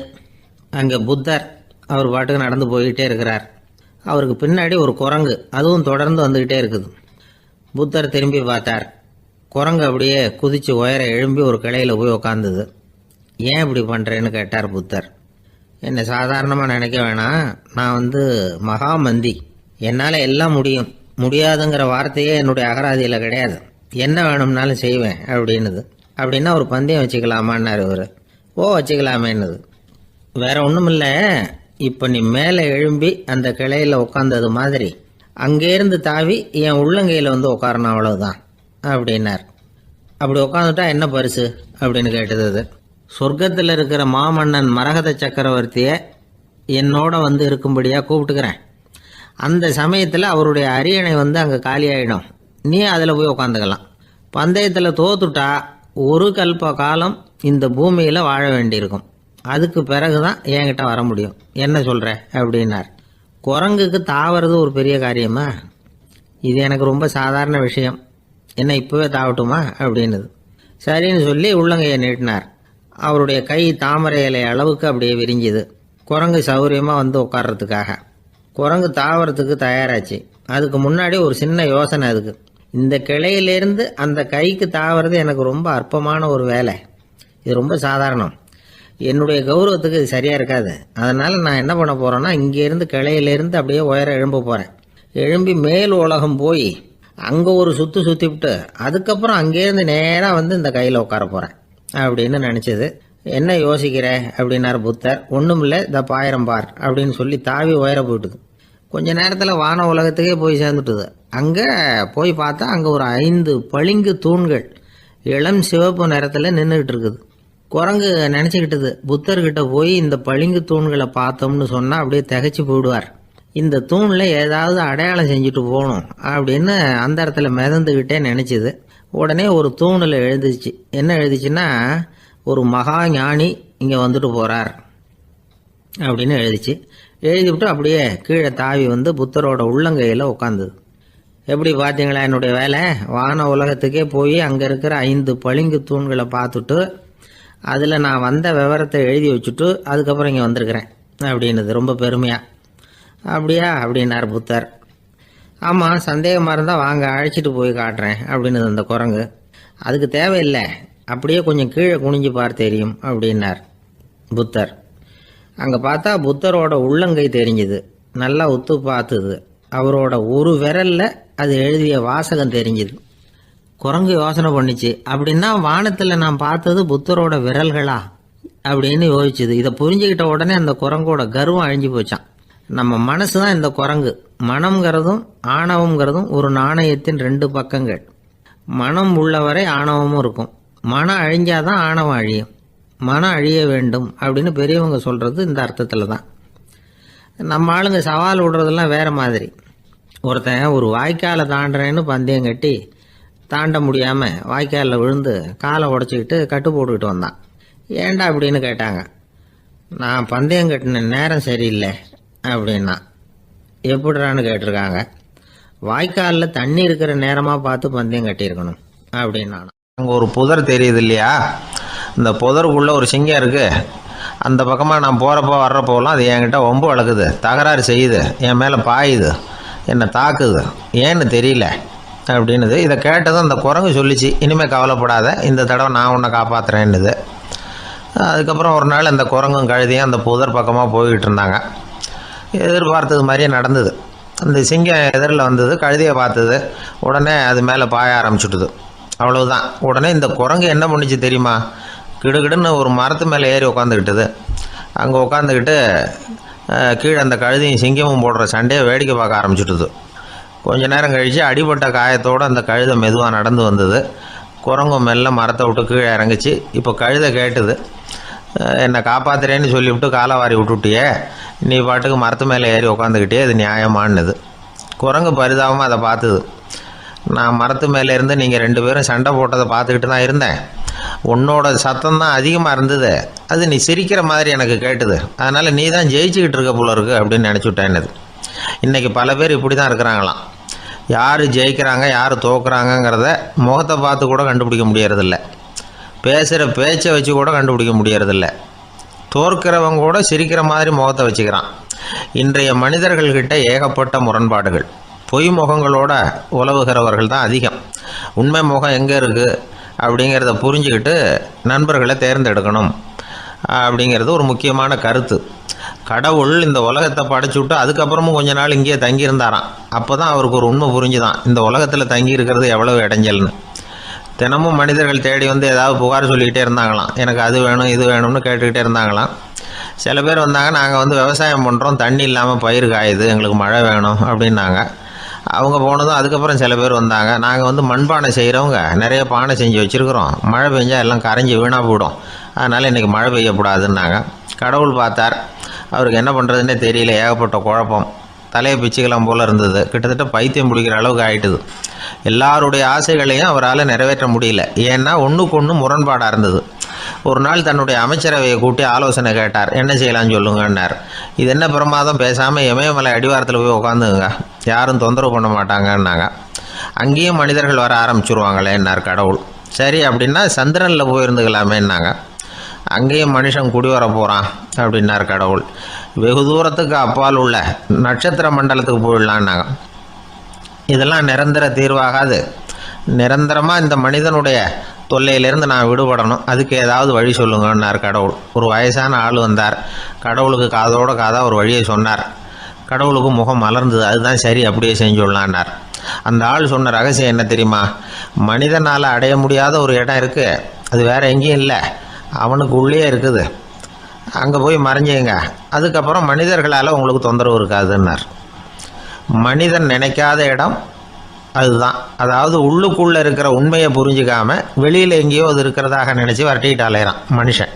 அங்கே புத்தர் அவர் பாட்டுக்கு நடந்து போய்கிட்டே இருக்கிறார். அவருக்கு பின்னாடி ஒரு குரங்கு, அதுவும் தொடர்ந்து வந்துக்கிட்டே இருக்குது. புத்தர் திரும்பி பார்த்தார். குரங்கு அப்படியே குதித்து உயர எழும்பி ஒரு கிளையில் போய் உக்காந்துது. ஏன் இப்படி பண்ணுறேன்னு கேட்டார் புத்தர். என்னை சாதாரணமாக நினைக்க வேணாம், நான் மகாமந்தி, என்னால் எல்லாம் முடியும், முடியாதுங்கிற வார்த்தையே என்னுடைய அகராதியில் கிடையாது, என்ன வேணும்னாலும் செய்வேன் அப்படின்னுது. அப்படின்னா ஒரு பந்தயம் வச்சுக்கலாமான்னாரு இவர். ஓ வச்சுக்கலாமேன்னுது. வேற ஒன்றும் இல்லை, இப்போ நீ மேலே எழும்பி அந்த கிளையில் உட்காந்தது மாதிரி அங்கேருந்து தாவி என் உள்ளங்கையில் உட்காரணும், அவ்வளவுதான் அப்படின்னார். அப்படி உட்காந்துட்டா என்ன பரிசு அப்படின்னு கேட்டது அது. சொர்க்கத்தில் இருக்கிற மாமன்னன் மரகத சக்கரவர்த்தியை என்னோட இருக்கும்படியாக கூப்பிட்டுக்கிறேன். அந்த சமயத்தில் அவருடைய அரியணை அங்கே காலியாயிடும், நீ அதில் போய் உட்காந்துக்கலாம். பந்தயத்தில் தோத்துட்டா ஒரு கல்ப காலம் இந்த பூமியில் வாழ வேண்டியிருக்கும், அதுக்கு பிறகு தான் என்கிட்ட வர முடியும், என்ன சொல்கிற அப்படின்னார். குரங்குக்கு தாவறது ஒரு பெரிய காரியமா? இது எனக்கு ரொம்ப சாதாரண விஷயம், என்ன இப்போவே தாவட்டுமா அப்படின்னுது. சரின்னு சொல்லி உள்ளங்கையை நீட்டினார். அவருடைய கை தாமரை இலை அளவுக்கு அப்படியே விரிஞ்சுது. குரங்கு சௌகரியமாக உட்கார்றதுக்காக. குரங்கு தாவறதுக்கு தயாராச்சு. அதுக்கு முன்னாடி ஒரு சின்ன யோசனை அதுக்கு. இந்த கிளையிலேருந்து அந்த கைக்கு தாவறது எனக்கு ரொம்ப அற்பமான ஒரு வேலை, இது ரொம்ப சாதாரணம், என்னுடைய கௌரவத்துக்கு இது சரியாக இருக்காது. அதனால் நான் என்ன பண்ண போகிறேன்னா, இங்கேருந்து கிளையிலேருந்து அப்படியே உயர எழும்ப போகிறேன். எழும்பி மேல் உலகம் போய் அங்கே ஒரு சுற்றிவிட்டு அதுக்கப்புறம் அங்கேருந்து நேராக இந்த கையில் உட்கார போகிறேன் அப்படின்னு நினச்சது. என்ன யோசிக்கிற அப்படின்னார் புத்தர். ஒன்றும் இல்லை, இந்த பாயிரம் பார் அப்படின்னு சொல்லி தாவி உயர போயிட்டுது. கொஞ்ச நேரத்தில் வான உலகத்துக்கே போய் சேர்ந்துட்டுது. அங்கே போய் பார்த்தா அங்கே ஒரு 5 பளிங்கு தூண்கள் இளம் சிவப்பு நிறத்தில் நின்றுக்கிட்டு இருக்குது. குரங்கு நினச்சிக்கிட்டது, புத்தர்கிட்ட போய் இந்த பளிங்கு தூண்களை பார்த்தோம்னு சொன்னால் அப்படியே திகைச்சு போயிடுவார், இந்த தூணில் ஏதாவது அடையாளம் செஞ்சுட்டு போகணும் அப்படின்னு அந்த இடத்துல மிதந்துக்கிட்டே நினச்சிது. உடனே ஒரு தூணில் எழுதிச்சு. என்ன எழுதிச்சுன்னா, ஒரு மகா ஞானி இங்கே வந்துட்டு போகிறார் அப்படின்னு எழுதிச்சு. எழுதிவிட்டு அப்படியே கீழே தாவி புத்தரோட உள்ளங்கையில் உட்காந்துது. எப்படி பார்த்தீங்களா என்னுடைய வேலை? வான உலகத்துக்கே போய் அங்கே இருக்கிற 5 பளிங்கு தூண்களை பார்த்துட்டு அதில் நான் வந்த விவரத்தை எழுதி வச்சுட்டு அதுக்கப்புறம் இங்கே வந்திருக்கிறேன் அப்படின்னுது ரொம்ப பெருமையாக. அப்படியா அப்படின்னார் புத்தர். ஆமாம், சந்தேகமாக இருந்தால் வாங்க, அழைச்சிட்டு போய் காட்டுறேன் அப்படின்னுது அந்த குரங்கு. அதுக்கு தேவையில்லை, அப்படியே கொஞ்சம் கீழே குனிஞ்சு பார்த்து தெரியும் அப்படின்னார் புத்தர். அங்கே பார்த்தா புத்தரோட உள்ளங்கை தெரிஞ்சுது. நல்லா உத்து பார்த்துது. அவரோட ஒரு விரலில் அது எழுதிய வாசகம் தெரிஞ்சுது. குரங்கு யோசனை பண்ணிச்சு, அப்படின்னா வானத்தில் நான் பார்த்தது புத்தரோட விரல்களா அப்படின்னு யோசிச்சுது. இதை புரிஞ்சுக்கிட்ட உடனே அந்த குரங்கோட கர்வம் அழிஞ்சு போச்சான். நம்ம மனசு தான் இந்த குரங்கு. மனம்ங்கிறதும் ஆணவம்ங்கிறதும் ஒரு நாணயத்தின் 2 பக்கங்கள். மனம் உள்ளவரை ஆணவமும் இருக்கும். மனம் அழிஞ்சாதான் ஆணவம் அழியும். மனம் அழிய வேண்டும் அப்படின்னு பெரியவங்க சொல்கிறது இந்த அர்த்தத்தில் தான். நம்ம ஆளுங்க சவால் விடுறதெல்லாம் வேறு மாதிரி. ஒருத்தன் ஒரு வாய்க்காலை தாண்டுறேன்னு பந்தயம் கட்டி தாண்ட முடியாமல் வாய்க்காலில் விழுந்து காலை உடச்சிக்கிட்டு கட்டு போட்டுக்கிட்டு வந்தான். ஏன்டா அப்படின்னு கேட்டாங்க. நான் பந்தயம் கட்டின நேரம் சரியில்லை அப்படின்னா. எப்படிறான்னு கேட்டிருக்காங்க. வாய்க்காலில் தண்ணி இருக்கிற நேரமாக பார்த்து பந்தயம் கட்டியிருக்கணும் அப்படின்னா. அங்கே ஒரு புதர் தெரியுது இல்லையா, இந்த புதருக்குள்ளே ஒரு சிங்கம் இருக்குது. அந்த பக்கமாக நான் போகிறப்போ வர்றப்போலாம் அது என்கிட்ட வம்பு வளர்க்குது, தகராறு செய்யுது, என் மேலே பாயுது, என்னை தாக்குது, ஏன்னு தெரியல அப்படின்னுது. இதை கேட்டதும் அந்த குரங்கு சொல்லிச்சு, இனிமேல் கவலைப்படாத, இந்த தடவை நான் உன்னை காப்பாற்றுறேன்னுது. அதுக்கப்புறம் ஒரு நாள் அந்த குரங்கும் கழுதியும் அந்த புதர் பக்கமாக போய்கிட்டு இருந்தாங்க. எதிர்பார்த்தது மாதிரியே நடந்தது. அந்த சிங்கம் எதிரில் வந்தது, கழுதியை பார்த்தது, உடனே அது மேலே பாய ஆரம்பிச்சுட்டுது. அவ்வளவுதான். உடனே இந்த குரங்கு என்ன பண்ணிச்சு தெரியுமா, கிடுகிடுன்னு ஒரு மரத்து மேலே ஏறி உட்காந்துக்கிட்டது. அங்கே உட்காந்துக்கிட்டு கீழே அந்த கழுதியும் சிங்கமும் போடுற சண்டையை வேடிக்கை பார்க்க ஆரம்பிச்சுட்டுது. கொஞ்ச நேரம் கழித்து அடிபட்ட காயத்தோடு அந்த கழுதை மெதுவாக நடந்து வந்தது. குரங்கு மெல்ல மரத்தை விட்டு கீழே இறங்குச்சு. இப்போ கழுதை கேட்டுது, என்னை காப்பாற்றுறேன்னு சொல்லிவிட்டு காலை விட்டுட்டியே, நீ பாட்டுக்கு மரத்து மேலே ஏறி உட்காந்துக்கிட்டே, இது நியாயமானது. குரங்கு பரிதாபமாக அதை பார்த்துது. நான் மரத்து மேலே இருந்து நீங்கள் 2 பேரும் சண்டை போட்டதை பார்த்துக்கிட்டு தான் இருந்தேன். உன்னோட சத்தம் தான் அதிகமாக இருந்தது, அது நீ சிரிக்கிற மாதிரி எனக்கு கேட்டுது, அதனால் நீ தான் ஜெயிச்சுக்கிட்டு இருக்க போல இருக்கு அப்படின்னு நினச்சிவிட்டேன்னுது. இன்றைக்கி பல பேர் இப்படி தான் இருக்கிறாங்களாம். யார் ஜெயிக்கிறாங்க யார் தோக்குறாங்கங்கிறத முகத்தை பார்த்து கூட கண்டுபிடிக்க முடியறதில்ல, பேசுகிற பேச்சை வச்சு கூட கண்டுபிடிக்க முடியறதில்ல. தோற்கிறவங்க கூட சிரிக்கிற மாதிரி முகத்தை வச்சுக்கிறான். இன்றைய மனிதர்கள்கிட்ட ஏகப்பட்ட முரண்பாடுகள். பொய் முகங்களோட உலவுகிறவர்கள் தான் அதிகம். உண்மை முகம் எங்கே இருக்குது அப்படிங்கிறத புரிஞ்சுக்கிட்டு நண்பர்களை தேர்ந்தெடுக்கணும் அப்படிங்கிறது ஒரு முக்கியமான கருத்து. கடவுள் இந்த உலகத்தை படைச்சு விட்டு அதுக்கப்புறமும் கொஞ்ச நாள் இங்கேயே தங்கியிருந்தாராம். அப்போ தான் அவருக்கு ஒரு உண்மை புரிஞ்சுதான் இந்த உலகத்தில் தங்கி இருக்கிறது எவ்வளவு இடைஞ்சல்னு. தினமும் மனிதர்கள் தேடி வந்து ஏதாவது புகார் சொல்லிக்கிட்டே இருந்தாங்களாம். எனக்கு அது வேணும் இது வேணும்னு கேட்டுக்கிட்டே இருந்தாங்களாம். சில பேர் வந்தாங்க, நாங்கள் வந்து விவசாயம் பண்ணுறோம், தண்ணி இல்லாமல் பயிர் காயுது, எங்களுக்கு மழை வேணும் அப்படின்னாங்க. அவங்க போனதும் அதுக்கப்புறம் சில பேர் வந்தாங்க, நாங்கள் வந்து மண்பானை செய்கிறவங்க நிறைய பானை செஞ்சு வச்சுருக்குறோம், மழை பெஞ்சால் எல்லாம் கரைஞ்சி வீணாக போயிடும், அதனால் இன்றைக்கி மழை பெய்யக்கூடாதுன்னாங்க. கடவுள் பார்த்தார், அவருக்கு என்ன பண்ணுறதுன்னே தெரியல, ஏகப்பட்ட குழப்பம், தலையை பிச்சுக்கலாம் போல் இருந்தது, கிட்டத்தட்ட பைத்தியம் பிடிக்கிற அளவுக்கு ஆகிட்டுது. எல்லாருடைய ஆசைகளையும் அவரால் நிறைவேற்ற முடியல, ஏன்னா ஒன்றுக்கு ஒன்று முரண்பாடாக இருந்தது. ஒரு நாள் தன்னுடைய அமைச்சரவையை கூட்டி ஆலோசனை கேட்டார். என்ன செய்யலாம்னு சொல்லுங்கன்னார். இது என்ன பிரமாதம், பேசாமல் இமயமலை அடிவாரத்தில் போய் உட்காந்துங்க, யாரும் தொந்தரவு பண்ண மாட்டாங்கன்னாங்க. அங்கேயும் மனிதர்கள் வர ஆரம்பிச்சுருவாங்களேன்னார் கடவுள். சரி அப்படின்னா சந்திரனில் போயிருந்துக்கலாமேன்னாங்க. அங்கேயும் மனுஷன் குடி வர போகிறான் அப்படின்னார் கடவுள். வெகு தூரத்துக்கு அப்பால் உள்ள நட்சத்திர மண்டலத்துக்கு போயிடலான்னாங்க. இதெல்லாம் நிரந்தர தீர்வாகாது, நிரந்தரமாக இந்த மனிதனுடைய தொல்லையிலேருந்து நான் விடுபடணும், அதுக்கு ஏதாவது வழி சொல்லுங்கன்னார் கடவுள். ஒரு வயசான ஆள் வந்தார். கடவுளுக்கு காதோட காதாக ஒரு வழியை சொன்னார். கடவுளுக்கு முகம் மலர்ந்தது. அதுதான் சரி, அப்படியே செஞ்சுடலான்னார். அந்த ஆள் சொன்ன ரகசியம் என்ன தெரியுமா? மனிதனால் அடைய முடியாத ஒரு இடம் இருக்குது, அது வேறு எங்கேயும் இல்லை, அவனுக்கு உள்ளே இருக்குது, அங்கே போய் மறைஞ்சிங்க, அதுக்கப்புறம் மனிதர்களால் உங்களுக்கு தொந்தரவு இருக்காதுன்னார். மனிதன் நினைக்காத இடம் அதுதான். அதாவது உள்ளுக்குள்ளே இருக்கிற உண்மையை புரிஞ்சிக்காமல் வெளியில் எங்கேயோ அது இருக்கிறதாக நினச்சி வரட்டிக்கிட்டு அலையிறான் மனுஷன்.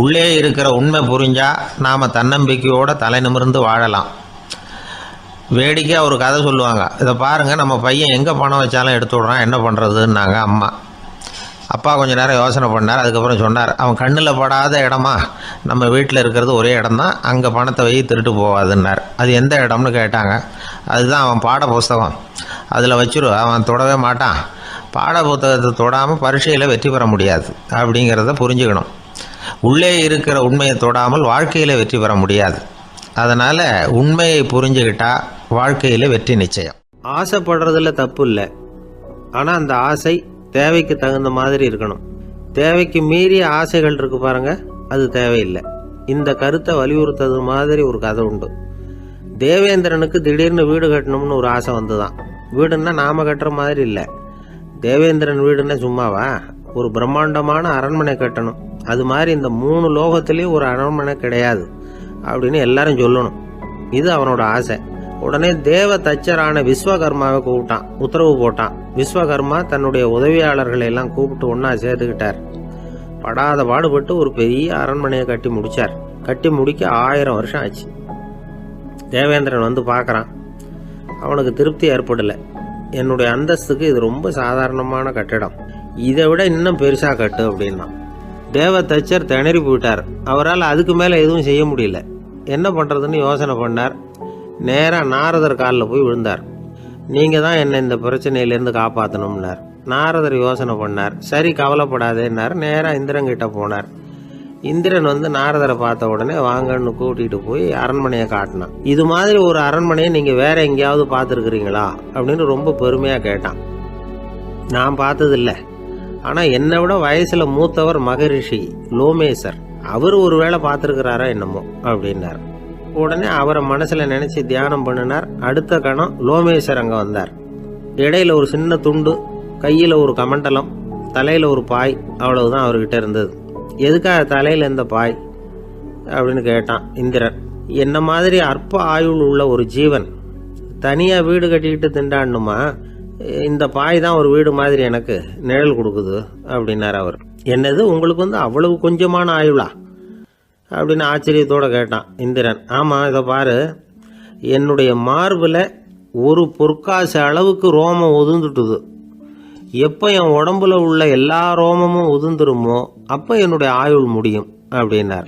உள்ளே இருக்கிற உண்மை புரிஞ்சால் நாம் தன்னம்பிக்கையோடு தலை நிமிர்ந்து வாழலாம். வேடிக்கையாக ஒரு கதை சொல்லுவாங்க, இதை பாருங்கள், நம்ம பையன் எங்கே பணம் வச்சாலும் எடுத்து விட்றான், என்ன பண்ணுறதுன்னாங்க அம்மா. அப்பா கொஞ்சம் நேரம் யோசனை பண்ணார். அதுக்கப்புறம் சொன்னார், அவன் கண்ணில் படாத இடமா நம்ம வீட்டில் இருக்கிறது ஒரே இடம்தான், அங்கே பணத்தை வை திருட்டு போகாதுன்னார். அது எந்த இடம்னு கேட்டாங்க. அதுதான் அவன் பாட புஸ்தகம், அதில் வச்சிரு, அவன் தொடவே மாட்டான், பாட புத்தகத்தை தொடாமல் பரீட்சையில் வெற்றி பெற முடியாது அப்படிங்கிறத புரிஞ்சுக்கணும். உள்ளே இருக்கிற உண்மையை தொடாமல் வாழ்க்கையில் வெற்றி பெற முடியாது. அதனால் உண்மையை புரிஞ்சுக்கிட்டால் வாழ்க்கையில் வெற்றி நிச்சயம். ஆசைப்படுறதுல தப்பு இல்லை, ஆனால் அந்த ஆசை தேவைக்கு தகுந்த மாதிரி இருக்கணும். தேவைக்கு மீறிய ஆசைகள் இருக்கு பாருங்க, அது தேவையில்லை. இந்த கருத்தை வலியுறுத்தது மாதிரி ஒரு கதை உண்டு. தேவேந்திரனுக்கு திடீர்னு வீடு கட்டணும்னு ஒரு ஆசை வந்துதான். வீடுன்னா நாம கட்டுற மாதிரி இல்லை, தேவேந்திரன் வீடுன்னா சும்மாவா, ஒரு பிரம்மாண்டமான அரண்மனை கட்டணும். அது மாதிரி இந்த 3 லோகத்திலையும் ஒரு அரண்மனை கிடையாது அப்படின்னு எல்லாரும் சொல்லணும். இது அவனோட ஆசை. உடனே தேவ தச்சரான விஸ்வகர்மாவை கூப்பிட்டான், உத்தரவு போட்டான். விஸ்வகர்மா தன்னுடைய உதவியாளர்களை எல்லாம் கூப்பிட்டு ஒன்னா சேர்த்துக்கிட்டார். படாத பாடுபட்டு ஒரு பெரிய அரண்மனையை கட்டி முடிச்சார். கட்டி முடிக்க 1000 வருஷம் ஆச்சு. தேவேந்திரன் வந்து பார்க்குறான், அவனுக்கு திருப்தி ஏற்படலை. என்னுடைய அந்தஸ்துக்கு இது ரொம்ப சாதாரணமான கட்டிடம், இதை விட இன்னும் பெருசாக கட்டு அப்படின்னா. தேவ தச்சர் திணறி போயிட்டார். அவரால் அதுக்கு மேலே எதுவும் செய்ய முடியல. என்ன பண்ணுறதுன்னு யோசனை பண்ணார். நேராக நாரதர் காலில் போய் விழுந்தார். நீங்கள் தான் என்னை இந்த பிரச்சனையிலேருந்து காப்பாற்றணும்னார். நாரதர் யோசனை பண்ணார். சரி கவலைப்படாதேன்னார். நேராக இந்திரன்கிட்ட போனார். இந்திரன் வந்து நாரதரை பார்த்த உடனே வாங்கன்னு கூட்டிகிட்டு போய் அரண்மனையை காட்டினான். இது மாதிரி ஒரு அரண்மனையை நீங்கள் வேற எங்கேயாவது பார்த்துருக்குறீங்களா அப்படின்னு ரொம்ப பெருமையாக கேட்டான். நான் பார்த்ததில்லை, ஆனால் என்னை விட வயசில் மூத்தவர் மகரிஷி லோமேசர், அவர் ஒரு வேளை பார்த்துருக்கிறாரா என்னமோ அப்படின்னார். உடனே அவரை மனசில் நினச்சி தியானம் பண்ணினார். அடுத்த கணம் லோமேசர் அங்கே வந்தார். இடையில ஒரு சின்ன துண்டு, கையில் ஒரு கமண்டலம், தலையில் ஒரு பாய், அவ்வளவுதான் அவர்கிட்ட இருந்தது. எதுக்காக தலையில் இந்த பாய் அப்படின்னு கேட்டான் இந்திரன். என்ன மாதிரி அற்ப ஆயுள் உள்ள ஒரு ஜீவன் தனியாக வீடு கட்டிக்கிட்டு திண்டாடணுமா? இந்த பாய் தான் ஒரு வீடு மாதிரி எனக்கு நிழல் கொடுக்குது அப்படின்னார் அவர். என்னது, உங்களுக்கு வந்து அவ்வளவு கொஞ்சமான ஆயுளா அப்படின்னு ஆச்சரியத்தோடு கேட்டான் இந்திரன். ஆமாம், இதை பாரு, என்னுடைய மார்பில் ஒரு பொற்காசு அளவுக்கு ரோமம் உதிர்ந்துட்டுது. எப்போ என் உடம்புல உள்ள எல்லா ரோமமும் உதிர்ந்துருமோ அப்போ என்னுடைய ஆயுள் முடியும் அப்படின்னார்.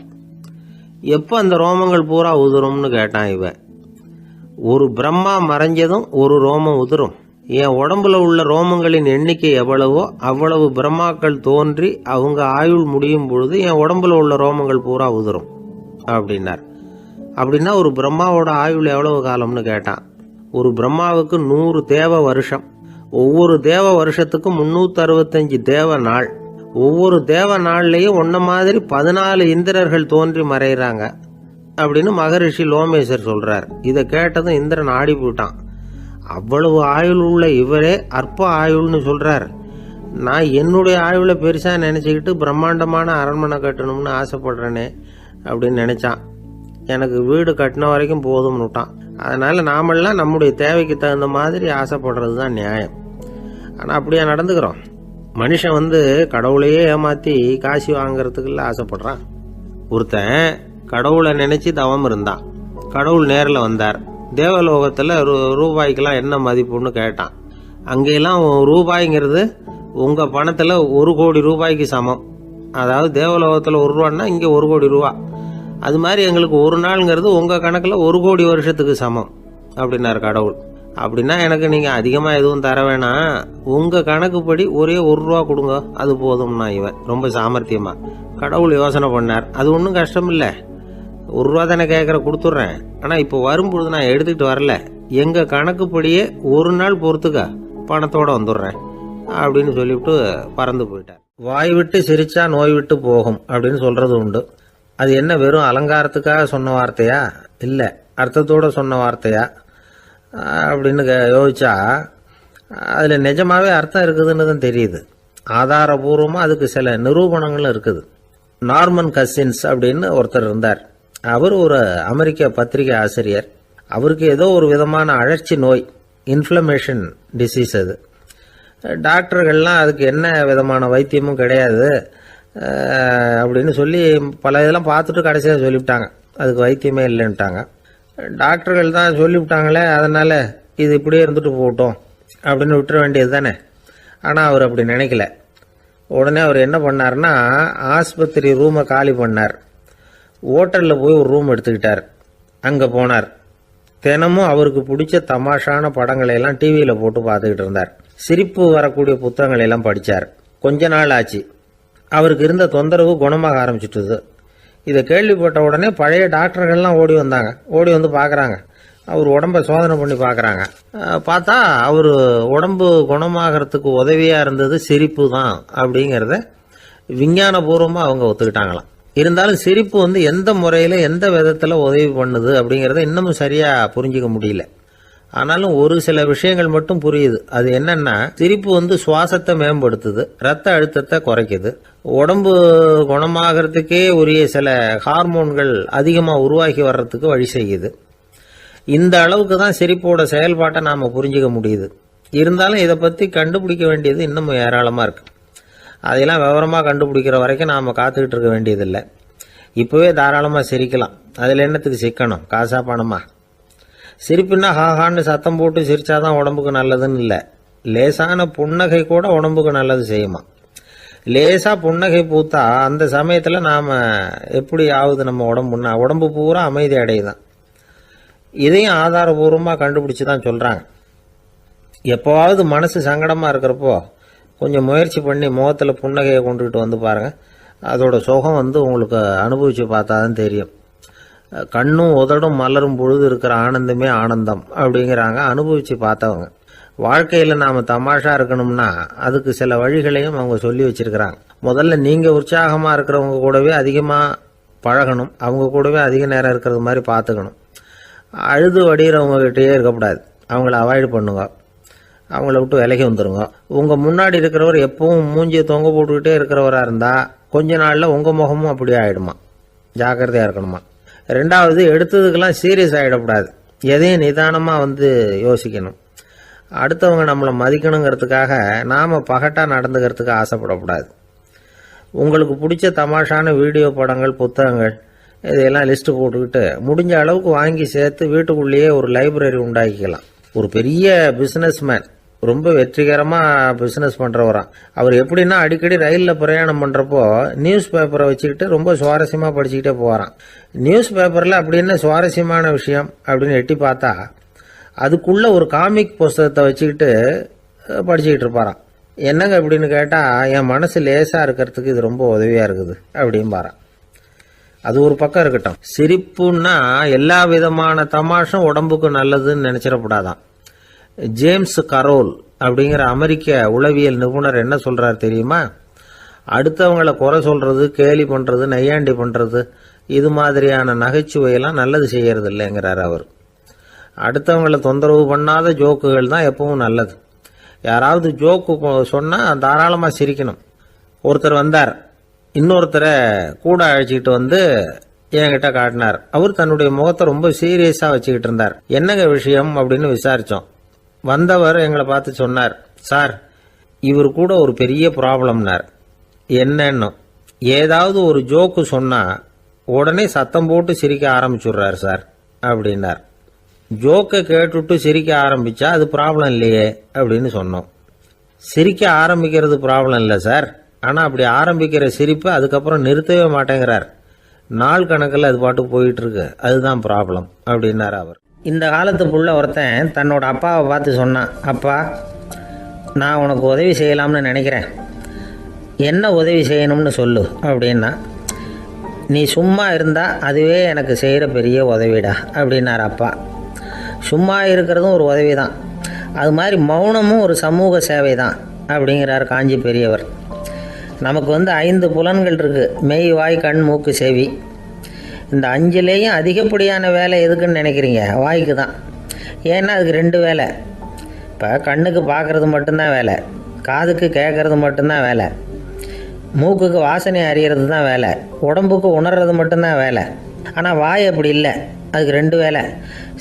எப்போ அந்த ரோமங்கள் பூரா உதிரும்னு கேட்டான் இவன். ஒரு பிரம்மா மறைஞ்சதும் ஒரு ரோமம் உதிரும். என் உடம்புல உள்ள ரோமங்களின் எண்ணிக்கை எவ்வளவோ அவ்வளவு பிரம்மாக்கள் தோன்றி அவங்க ஆயுள் முடியும் பொழுது என் உடம்புல உள்ள ரோமங்கள் பூரா உதிரும் அப்படின்னார். அப்படின்னா ஒரு பிரம்மாவோட ஆயுள் எவ்வளவு காலம்னு கேட்டான். ஒரு பிரம்மாவுக்கு 100 தேவ வருஷம். ஒவ்வொரு தேவ வருஷத்துக்கும் 365 தேவ நாள். ஒவ்வொரு தேவ நாள்லையும் ஒன்ன மாதிரி 14 இந்திரர்கள் தோன்றி மறைகிறாங்க அப்படின்னு மகரிஷி லோமேசர் சொல்றார். இதை கேட்டதும் இந்திரன் ஆடி போயிட்டான். அவ்வளவு ஆயுள் உள்ள இவரே அற்ப ஆயுள்னு சொல்றார். நான் என்னுடைய ஆயுளை பெருசா நினைச்சுக்கிட்டு பிரம்மாண்டமான அரண்மனை கட்டணும்னு ஆசைப்படுறேனே அப்படின்னு நினைச்சான். எனக்கு வீடு கட்டின வரைக்கும் போதும்னு விட்டான். அதனால நாமெல்லாம் நம்முடைய தேவைக்கு தகுந்த மாதிரி ஆசைப்படுறது தான் நியாயம். ஆனால் அப்படியே நடந்துக்கிறோம். மனுஷன் கடவுளையே ஏமாத்தி காசு வாங்கறதுக்குள்ள ஆசைப்படுறான். ஒருத்தன் கடவுளை நினைச்சு தவம் இருந்தான். கடவுள் நேரில் வந்தார். தேவலோகத்தில் ரூபாய்க்கெல்லாம் என்ன மதிப்புன்னு கேட்டான். அங்கெல்லாம் ரூபாய்ங்கிறது உங்கள் பணத்தில் 1 கோடி ரூபாய்க்கு சமம். அதாவது தேவலோகத்தில் 1 ரூபான்னா இங்கே 1 கோடி ரூபா. அது மாதிரி எங்களுக்கு ஒரு நாளுங்கிறது உங்கள் கணக்கில் 1 கோடி வருஷத்துக்கு சமம் அப்படின்னார் கடவுள். அப்படின்னா எனக்கு நீங்கள் அதிகமாக எதுவும் தர வேணாம், உங்கள் கணக்குப்படி ஒரே 1 ரூபா கொடுங்க, அது போதும்னா இவன் ரொம்ப சாமர்த்தியமா. கடவுள் யோசனை பண்ணார். அது ஒன்றும் கஷ்டம் இல்லை, 1 ரூபா தானே கேட்குற, கொடுத்துட்றேன். ஆனால் இப்போ வரும்பொழுது நான் எடுத்துக்கிட்டு வரல, எங்கள் கணக்குப்படியே 1 நாள் பொறுத்துக்க பணத்தோடு வந்துடுறேன் அப்படின்னு சொல்லிவிட்டு பறந்து போயிட்டார். வாய் விட்டு சிரிச்சா நோய் விட்டு போகும் அப்படின்னு சொல்கிறது உண்டு. அது என்ன வெறும் அலங்காரத்துக்காக சொன்ன வார்த்தையா, இல்லை அர்த்தத்தோடு சொன்ன வார்த்தையா அப்படின்னு யோசிச்சா அதில் நிஜமாவே அர்த்தம் இருக்குதுன்னு தான் தெரியுது. ஆதாரபூர்வமாக அதுக்கு சில நிரூபணங்களும் இருக்குது. நார்மன் கசின்ஸ் அப்படின்னு ஒருத்தர் இருந்தார். அவர் ஒரு அமெரிக்க பத்திரிகை ஆசிரியர். அவருக்கு ஏதோ ஒரு விதமான அழற்சி நோய், இன்ஃப்ளமேஷன் டிசீஸ். அது டாக்டர்கள்லாம் அதுக்கு என்ன விதமான வைத்தியமும் கிடையாது அப்படின்னு சொல்லி பல இதெல்லாம் பார்த்துட்டு கடைசியாக சொல்லிவிட்டாங்க அதுக்கு வைத்தியமே இல்லைன்ட்டாங்க. டாக்டர்கள் தான் சொல்லிவிட்டாங்களே, அதனால் இது இப்படியே இருந்துட்டு போகட்டும் அப்படின்னு விட்டுற வேண்டியது தானே. ஆனால் அவர் அப்படி நினைக்கல. உடனே அவர் என்ன பண்ணார்னா, ஆஸ்பத்திரி ரூமை காலி பண்ணார். ஹோட்டலில் போய் ஒரு ரூம் எடுத்துக்கிட்டார். அங்கே போனார். தினமும் அவருக்கு பிடிச்ச தமாஷான படங்களை எல்லாம் டிவியில் போட்டு பார்த்துக்கிட்டு இருந்தார். சிரிப்பு வரக்கூடிய புத்தகங்களை எல்லாம் படித்தார். கொஞ்ச நாள் ஆச்சு, அவருக்கு இருந்த தொந்தரவு குணமாக ஆரம்பிச்சிட்டுது. இதை கேள்விப்பட்ட உடனே பழைய டாக்டர்கள்லாம் ஓடி வந்தாங்க. ஓடி வந்து பார்க்குறாங்க, அவர் உடம்பை சோதனை பண்ணி பார்க்குறாங்க. பார்த்தா அவர் உடம்பு குணமாகறதுக்கு உதவியாக இருந்தது சிரிப்பு தான் அப்படிங்கிறத விஞ்ஞானபூர்வமாக அவங்க ஒத்துக்கிட்டாங்களாம். இருந்தாலும் சிரிப்பு எந்த முறையில் எந்த விதத்தில் உதவி பண்ணுது அப்படிங்கிறத இன்னமும் சரியாக புரிஞ்சிக்க முடியல. ஆனாலும் ஒரு சில விஷயங்கள் மட்டும் புரியுது. அது என்னன்னா, சிரிப்பு சுவாசத்தை மேம்படுத்துது, ரத்த அழுத்தத்தை குறைக்குது, உடம்பு குணமாகறதுக்கே உரிய சில ஹார்மோன்கள் அதிகமாக உருவாக்கி வர்றதுக்கு வழி செய்யுது. இந்த அளவுக்கு தான் சிரிப்போட செயல்பாட்டை நாம் புரிஞ்சிக்க முடியுது. இருந்தாலும் இதை பற்றி கண்டுபிடிக்க வேண்டியது இன்னமும் ஏராளமாக இருக்கு. அதையெல்லாம் விவரமாக கண்டுபிடிக்கிற வரைக்கும் நாம் காத்துக்கிட்டு இருக்க வேண்டியதில்லை. இப்போவே தாராளமாக சிரிக்கலாம். அதில் என்னத்துக்கு சிக்கணும், காசா பணமா? சிரிப்புன்னா ஹாஹான்னு சத்தம் போட்டு சிரிச்சாதான் உடம்புக்கு நல்லதுன்னு இல்லை. லேசான புன்னகை கூட உடம்புக்கு நல்லது செய்யுமா. லேசா புன்னகை பூத்தா அந்த சமயத்தில் நாம் எப்படி ஆகுது, நம்ம உடம்பு பூரா அமைதி அடையுதான். இதையும் ஆதாரபூர்வமாக கண்டுபிடிச்சி தான் சொல்கிறாங்க. எப்போவாவது மனசு சங்கடமாக இருக்கிறப்போ கொஞ்சம் முயற்சி பண்ணி முகத்தில் புன்னகையை கொண்டுகிட்டு வந்து பாருங்கள். அதோட சுகம் உங்களுக்கு அனுபவித்து பார்த்தா தான் தெரியும். கண்ணும் உதடும் மலரும் பொழுது இருக்கிற ஆனந்தமே ஆனந்தம் அப்படிங்கிறாங்க அனுபவித்து பார்த்தவங்க. வாழ்க்கையில் நாம் தமாஷா இருக்கணும்னா அதுக்கு சில வழிகளையும் அவங்க சொல்லி வச்சிருக்கிறாங்க. முதல்ல நீங்கள் உற்சாகமாக இருக்கிறவங்க கூடவே அதிகமாக பழகணும், அவங்க கூடவே அதிக நேரம் இருக்கிறது மாதிரி பார்த்துக்கணும். அழுது வடிகிறவங்ககிட்டயே இருக்கக்கூடாது, அவங்கள அவாய்டு பண்ணுங்க, அவங்கள விட்டு விலகி வந்துடுங்க. உங்கள் முன்னாடி இருக்கிறவர் எப்பவும் மூஞ்சியை தொங்க போட்டுக்கிட்டே இருக்கிறவராக இருந்தால் கொஞ்ச நாளில் உங்கள் முகமும் அப்படியே ஆகிடுமா, ஜாக்கிரதையாக இருக்கணுமா. ரெண்டாவது, எடுத்ததுக்கெல்லாம் சீரியஸ் ஆகிடக்கூடாது, எதையும் நிதானமாக யோசிக்கணும். அடுத்தவங்க நம்மளை மதிக்கணுங்கிறதுக்காக நாம் பகட்டாக நடந்துக்கிறதுக்கு ஆசைப்படக்கூடாது. உங்களுக்கு பிடிச்ச தமாஷான வீடியோ படங்கள், புத்தகங்கள் இதையெல்லாம் லிஸ்ட்டு போட்டுக்கிட்டு முடிஞ்ச அளவுக்கு வாங்கி சேர்த்து வீட்டுக்குள்ளேயே ஒரு லைப்ரரி உண்டாக்கிக்கலாம். ஒரு பெரிய பிசினஸ்மேன், ரொம்ப வெற்றிகரமாக பிஸ்னஸ் பண்ணுறவராம். அவர் எப்படின்னா அடிக்கடி ரயிலில் பிரயாணம் பண்ணுறப்போ நியூஸ் பேப்பரை வச்சுக்கிட்டு ரொம்ப சுவாரஸ்யமாக படிச்சுக்கிட்டே போகிறான். நியூஸ் பேப்பரில் அப்படி என்ன சுவாரஸ்யமான விஷயம் அப்படின்னு எட்டி பார்த்தா அதுக்குள்ளே ஒரு காமிக் புஸ்தகத்தை வச்சுக்கிட்டு படிச்சுக்கிட்டு இருப்பாராம். என்னங்க அப்படின்னு கேட்டால், என் மனசு லேசாக இருக்கிறதுக்கு இது ரொம்ப உதவியாக இருக்குது அப்படின்பாரான். அது ஒரு பக்கம் இருக்கட்டும். சிரிப்புன்னா எல்லா விதமான தமாஷும் உடம்புக்கு நல்லதுன்னு நினச்சிடக்கூடாதான். ஜேம்ஸ் கரோல் அப்படிங்கிற அமெரிக்க உளவியல் நிபுணர் என்ன சொல்றாரு தெரியுமா? அடுத்தவங்களை குறை சொல்றது, கேலி பண்றது, நையாண்டி பண்றது, இது மாதிரியான நகைச்சுவையெல்லாம் நல்லது செய்யறது இல்லைங்கிறார் அவர். அடுத்தவங்களை தொந்தரவு பண்ணாத ஜோக்குகள் தான் எப்பவும் நல்லது. யாராவது ஜோக்கு சொன்னால் தாராளமாக சிரிக்கணும். ஒருத்தர் வந்தார், இன்னொருத்தரை கூட அழைச்சிக்கிட்டு வந்து என்கிட்ட காட்டினார். அவர் தன்னுடைய முகத்தை ரொம்ப சீரியஸாக வச்சுக்கிட்டு இருந்தார். என்னங்க விஷயம் அப்படின்னு விசாரித்தோம். வந்தவர் எங்களை பார்த்து சொன்னார், சார், இவர் கூட ஒரு பெரிய ப்ராப்ளம்னார். என்னன்னு, ஏதாவது ஒரு ஜோக்கு சொன்னால் உடனே சத்தம் போட்டு சிரிக்க ஆரம்பிச்சுடுறார் சார் அப்படின்னார். ஜோக்கை கேட்டுட்டு சிரிக்க ஆரம்பிச்சா அது ப்ராப்ளம் இல்லையே அப்படின்னு சொன்னோம். சிரிக்க ஆரம்பிக்கிறது ப்ராப்ளம் இல்லை சார், ஆனால் அப்படி ஆரம்பிக்கிற சிரிப்பை அதுக்கப்புறம் நிறுத்தவே மாட்டேங்கிறார். நாள் கணக்கில் அது பாட்டுக்கு போயிட்டு இருக்கு, அதுதான் ப்ராப்ளம் அப்படின்னார் அவர். இந்த காலத்துக்குள்ள ஒருத்தன் தன்னோட அப்பாவை பார்த்து சொன்னான், அப்பா, நான் உனக்கு உதவி செய்யலாம்னு நினைக்கிறேன், என்ன உதவி செய்யணும்னு சொல்லு அப்படின்னா. நீ சும்மா இருந்தால் அதுவே எனக்கு செய்கிற பெரிய உதவிடா அப்படின்னார் அப்பா. சும்மா இருக்கிறதும் ஒரு உதவி தான், அது மாதிரி மௌனமும் ஒரு சமூக சேவை தான் அப்படிங்கிறார் காஞ்சி பெரியவர். நமக்கு 5 புலன்கள் இருக்குது, மெய், வாய், கண், மூக்கு, செவி. இந்த 5லேயும் அதிகப்படியான வேலை எதுக்குன்னு நினைக்கிறீங்க? வாய்க்கு தான். ஏன்னா அதுக்கு 2 வேலை. இப்போ கண்ணுக்கு பார்க்குறது மட்டும்தான் வேலை, காதுக்கு கேட்குறது மட்டும்தான் வேலை, மூக்குக்கு வாசனை அறியறது தான் வேலை, உடம்புக்கு உணர்றது மட்டும்தான் வேலை. ஆனால் வாய் அப்படி இல்லை, அதுக்கு 2 வேலை.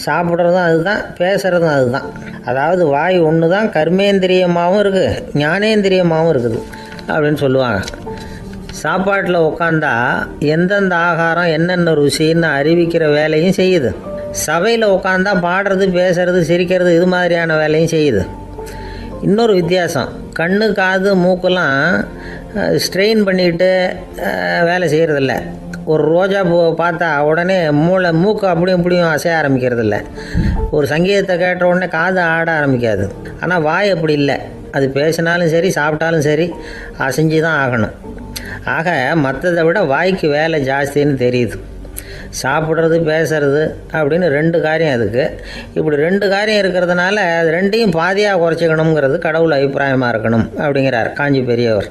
சாப்பிட்றதும் அதுதான், பேசுகிறதும் அதுதான். அதாவது வாய் ஒன்று தான் கர்மேந்திரியமாகவும் இருக்குது, ஞானேந்திரியமாகவும் இருக்குது அப்படின்னு சொல்லுவாங்க. சாப்பாட்டில் உட்காந்தா எந்தெந்த ஆகாரம் என்னென்ன ருசின்னு அறிவிக்கிற வேலையும் செய்யுது. சபையில் உட்காந்தா பாடுறது, பேசுறது, சிரிக்கிறது, இது மாதிரியான வேலையும் செய்யுது. இன்னொரு வித்தியாசம், கண்ணு, காது, மூக்கெல்லாம் ஸ்ட்ரெயின் பண்ணிக்கிட்டு வேலை செய்கிறதில்ல. ஒரு ரோஜா பூவை பார்த்தா உடனே மூக்கு அப்படியும் இப்படியும் அசைய ஆரம்பிக்கிறது இல்லை. ஒரு சங்கீதத்தை கேட்ட உடனே காது ஆட ஆரம்பிக்காது. ஆனால் வாய் அப்படி இல்லை, அது பேசினாலும் சரி சாப்பிட்டாலும் சரி அசைஞ்சு தான் ஆகணும். ஆக மற்றதை விட வாய்க்கு வேலை ஜாஸ்தின்னு தெரியுது. சாப்பிட்றது, பேசுறது அப்படின்னு 2 காரியம் அதுக்கு. இப்படி 2 காரியம் இருக்கிறதுனால அது 2ஐயும் பாதியாக குறைச்சிக்கணுங்கிறது கடவுள் அபிப்பிராயமாக இருக்கணும் அப்படிங்கிறார் காஞ்சி பெரியவர்.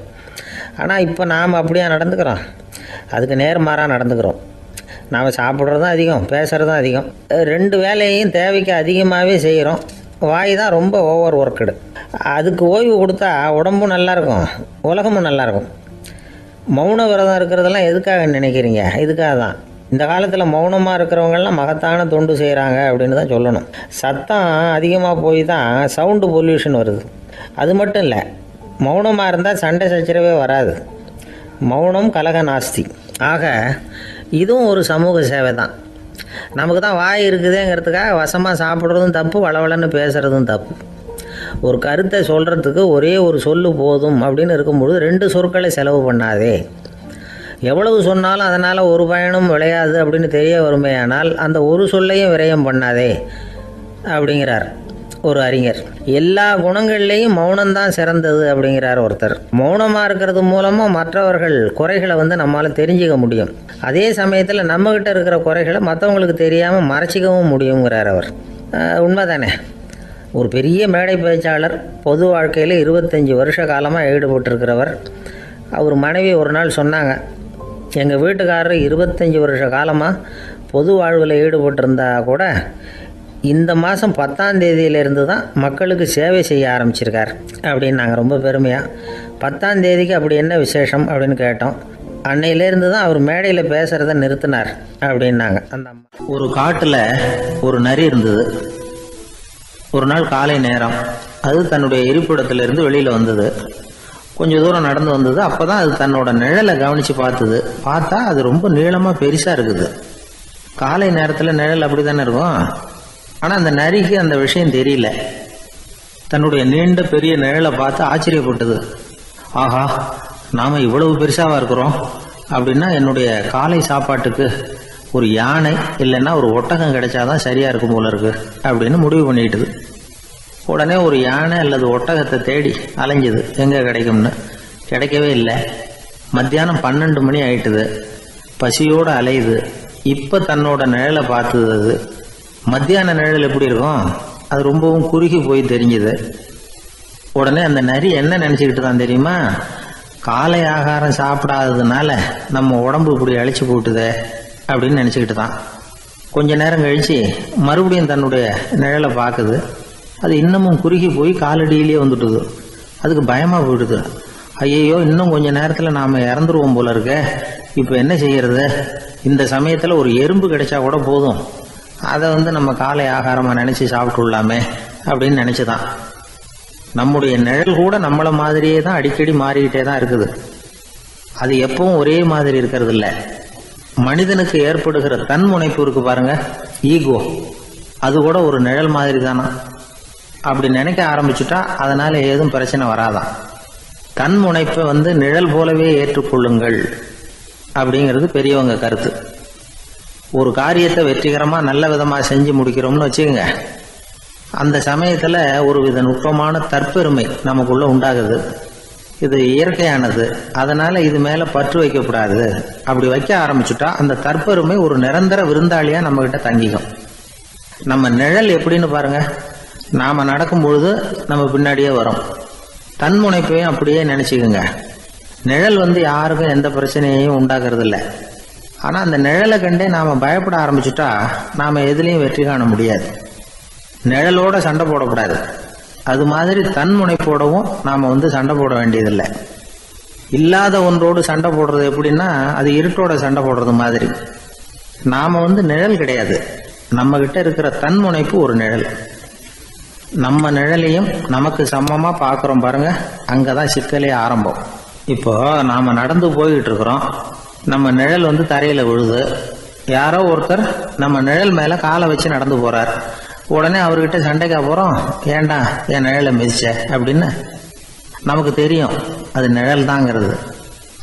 ஆனால் இப்போ நாம் அப்படியா நடந்துக்கிறோம்? அதுக்கு நேர்மாறாக நடந்துக்கிறோம். நாம் சாப்பிட்றதும் அதிகம், பேசுகிறதும் அதிகம், 2 வேலையையும் தேவைக்கு அதிகமாகவே செய்கிறோம். வாய் தான் ரொம்ப ஓவர் ஒர்க்குடு. அதுக்கு ஓய்வு கொடுத்தா உடம்பும் நல்லாயிருக்கும், உலகமும் நல்லாயிருக்கும். மௌன விரதம் இருக்கிறதெல்லாம் எதுக்காக நினைக்கிறீங்க? இதுக்காக தான். இந்த காலத்தில் மௌனமாக இருக்கிறவங்கெல்லாம் மகத்தான தொண்டு செய்கிறாங்க அப்படின்னு தான் சொல்லணும். சத்தம் அதிகமாக போய் தான் சவுண்டு பொல்யூஷன் வருது. அது மட்டும் இல்லை, மௌனமாக இருந்தால் சண்டை சச்சரவே வராது. மௌனம் கலக நாஸ்தி. ஆக இதுவும் ஒரு சமூக சேவை தான். நமக்கு தான் வாய் இருக்குதுங்கிறதுக்காக வசமாக சாப்பிட்றதும் தப்பு, வளவளன்னு பேசுகிறதும் தப்பு. ஒரு கருத்தை சொல்கிறதுக்கு ஒரே ஒரு சொல்லு போதும் அப்படின்னு இருக்கும்பொழுது 2 சொற்களை செலவு பண்ணாதே. எவ்வளவு சொன்னாலும் அதனால் ஒரு பயனும் விளையாது அப்படின்னு தெரிய வருமேயானால் அந்த ஒரு சொல்லையும் விரயம் பண்ணாதே அப்படிங்கிறார் ஒரு அறிஞர். எல்லா குணங்கள்லேயும் மௌனம்தான் சிறந்தது அப்படிங்கிறார் ஒருத்தர். மௌனமாக இருக்கிறது மூலமாக மற்றவர்கள் குறைகளை நம்மளால் தெரிஞ்சிக்க முடியும். அதே சமயத்தில் நம்மகிட்ட இருக்கிற குறைகளை மற்றவங்களுக்கு தெரியாமல் மறைச்சிக்கவும் முடியுங்கிறார் அவர். உண்மைதானே? ஒரு பெரிய மேடை பேச்சாளர், பொது வாழ்க்கையில் 25 வருஷ காலமாக ஈடுபட்டிருக்கிறவர். அவர் மனைவி ஒரு நாள் சொன்னாங்க, எங்கள் வீட்டுக்காரர் 25 வருஷ காலமாக பொது வாழ்வில் ஈடுபட்டிருந்தா கூட இந்த மாதம் 10ஆம் தேதியிலேருந்து தான் மக்களுக்கு சேவை செய்ய ஆரம்பிச்சிருக்கார் அப்படின்னு நாங்கள் ரொம்ப பெருமையாக. 10ஆம் தேதிக்கு அப்படி என்ன விசேஷம் அப்படின்னு கேட்டோம். அன்னையிலேருந்து தான் அவர் மேடையில் பேசுகிறத நிறுத்தினார் அப்படின்னாங்க அந்த அம்மா. ஒரு காட்டில் ஒரு நரி இருந்தது. ஒரு நாள் காலை நேரம் அது தன்னுடைய இருப்பிடத்திலிருந்து வெளியில் வந்தது. கொஞ்சம் தூரம் நடந்து வந்தது. அப்போ தான் அது தன்னோட நிழலை கவனித்து பார்த்தது. பார்த்தா அது ரொம்ப நீளமாக பெருசாக இருக்குது. காலை நேரத்தில் நிழல் அப்படி தானே இருக்கும். ஆனால் அந்த நரிக்கு அந்த விஷயம் தெரியல. தன்னுடைய நீண்ட பெரிய நிழலை பார்த்து ஆச்சரியப்பட்டது. ஆஹா, நாம் இவ்வளவு பெருசாக இருக்கிறோம் அப்படின்னா என்னுடைய காலை சாப்பாட்டுக்கு ஒரு யானை இல்லைன்னா ஒரு ஒட்டகம் கிடைச்சாதான் சரியாக இருக்கும் போல இருக்கு அப்படின்னு முடிவு பண்ணிட்டுது. உடனே ஒரு யானை அல்லது ஒட்டகத்தை தேடி அலைஞ்சுது, எங்கே கிடைக்கும்னு. கிடைக்கவே இல்லை. மத்தியானம் 12 மணி ஆயிட்டுது. பசியோடு அலையுது. இப்போ தன்னோட நிழலை பார்த்தது. அது மத்தியான நிழல் எப்படி இருக்கும், அது ரொம்பவும் குறுகி போய் தெரிஞ்சுது. உடனே அந்த நரி என்ன நினச்சிக்கிட்டு தான் தெரியுமா, காலை ஆகாரம் சாப்பிடாததுனால நம்ம உடம்பு இப்படி அழிச்சு போட்டுதே அப்படின்னு நினச்சிக்கிட்டு தான். கொஞ்ச நேரம் கழித்து மறுபடியும் தன்னுடைய நிழலை பார்க்குது. அது இன்னமும் குறுகி போய் காலடியிலேயே வந்துட்டுது. அதுக்கு பயமாக போயிடுது. ஐயையோ, இன்னும் கொஞ்ச நேரத்தில் நாம் இறந்துருவோம் போல இருக்க, இப்போ என்ன செய்யறது? இந்த சமயத்தில் ஒரு எறும்பு கிடைச்சா கூட போதும், அதை நம்ம காலை ஆகாரமாக நினச்சி சாப்பிட்டுள்ளாமே அப்படின்னு நினச்சிதான். நம்முடைய நிழல் கூட நம்மளை மாதிரியே தான் அடிக்கடி மாறிக்கிட்டே தான் இருக்குது. அது எப்பவும் ஒரே மாதிரி இருக்கிறது இல்லை. மனிதனுக்கு ஏற்படுகிற தன்முனைப்பு இருக்கு பாருங்க, ஈகோ, அது கூட ஒரு நிழல் மாதிரி தானா. அப்படி நினைக்க ஆரம்பிச்சுட்டா அதனால ஏதும் பிரச்சனை வராதான். தன்முனைப்பை நிழல் போலவே ஏற்றுக்கொள்ளுங்கள் அப்படிங்கிறது பெரியவங்க கருத்து. ஒரு காரியத்தை வெற்றிகரமாக நல்ல விதமாக செஞ்சு முடிக்கிறோம்னு வச்சுக்கோங்க, அந்த சமயத்தில் ஒரு வித நுட்பமான தற்பெருமை நமக்குள்ள உண்டாகுது. இது இயற்கையானது, அதனால இது மேலே பற்று வைக்கக்கூடாது. அப்படி வைக்க ஆரம்பிச்சுட்டா அந்த தற்பெருமை ஒரு நிரந்தர விருந்தாளியாக நம்மகிட்ட தங்கிக்கும். நம்ம நிழல் எப்படின்னு பாருங்க, நாம் நடக்கும் பொழுது நம்ம பின்னாடியே வரும். தன்முனைப்பையும் அப்படியே நினச்சிக்கோங்க. நிழல் யாருக்கும் எந்த பிரச்சனையையும் உண்டாக்குறது இல்லை. ஆனால் அந்த நிழலை கண்டே நாம் பயப்பட ஆரம்பிச்சுட்டா நாம் எதுலேயும் வெற்றி காண முடியாது. நிழலோட சண்டை போடக்கூடாது. அது மாதிரி தன்முனைப்போடவும் நாம் சண்டை போட வேண்டியதில்லை. இல்லாத ஒன்றோடு சண்டை போடுறது எப்படின்னா, அது இருட்டோட சண்டை போடுறது மாதிரி. நாம் நிழல் கிடையாது, நம்ம கிட்ட இருக்கிற தன்முனைப்பு ஒரு நிழல். நம்ம நிழலையும் நமக்கு சமமாக பார்க்குறோம் பாருங்க, அங்கே தான் சிக்கலே ஆரம்பம். இப்போ நாம் நடந்து போய்கிட்டு இருக்கிறோம், நம்ம நிழல் தரையில் விழுது. யாரோ ஒருத்தர் நம்ம நிழல் மேலே காலை வச்சு நடந்து போகிறார். உடனே அவர்கிட்ட சண்டைக்கா போகிறோம், ஏண்டா என் நிழலை மிதிச்ச அப்படின்னு. நமக்கு தெரியும் அது நிழல் தாங்கிறது.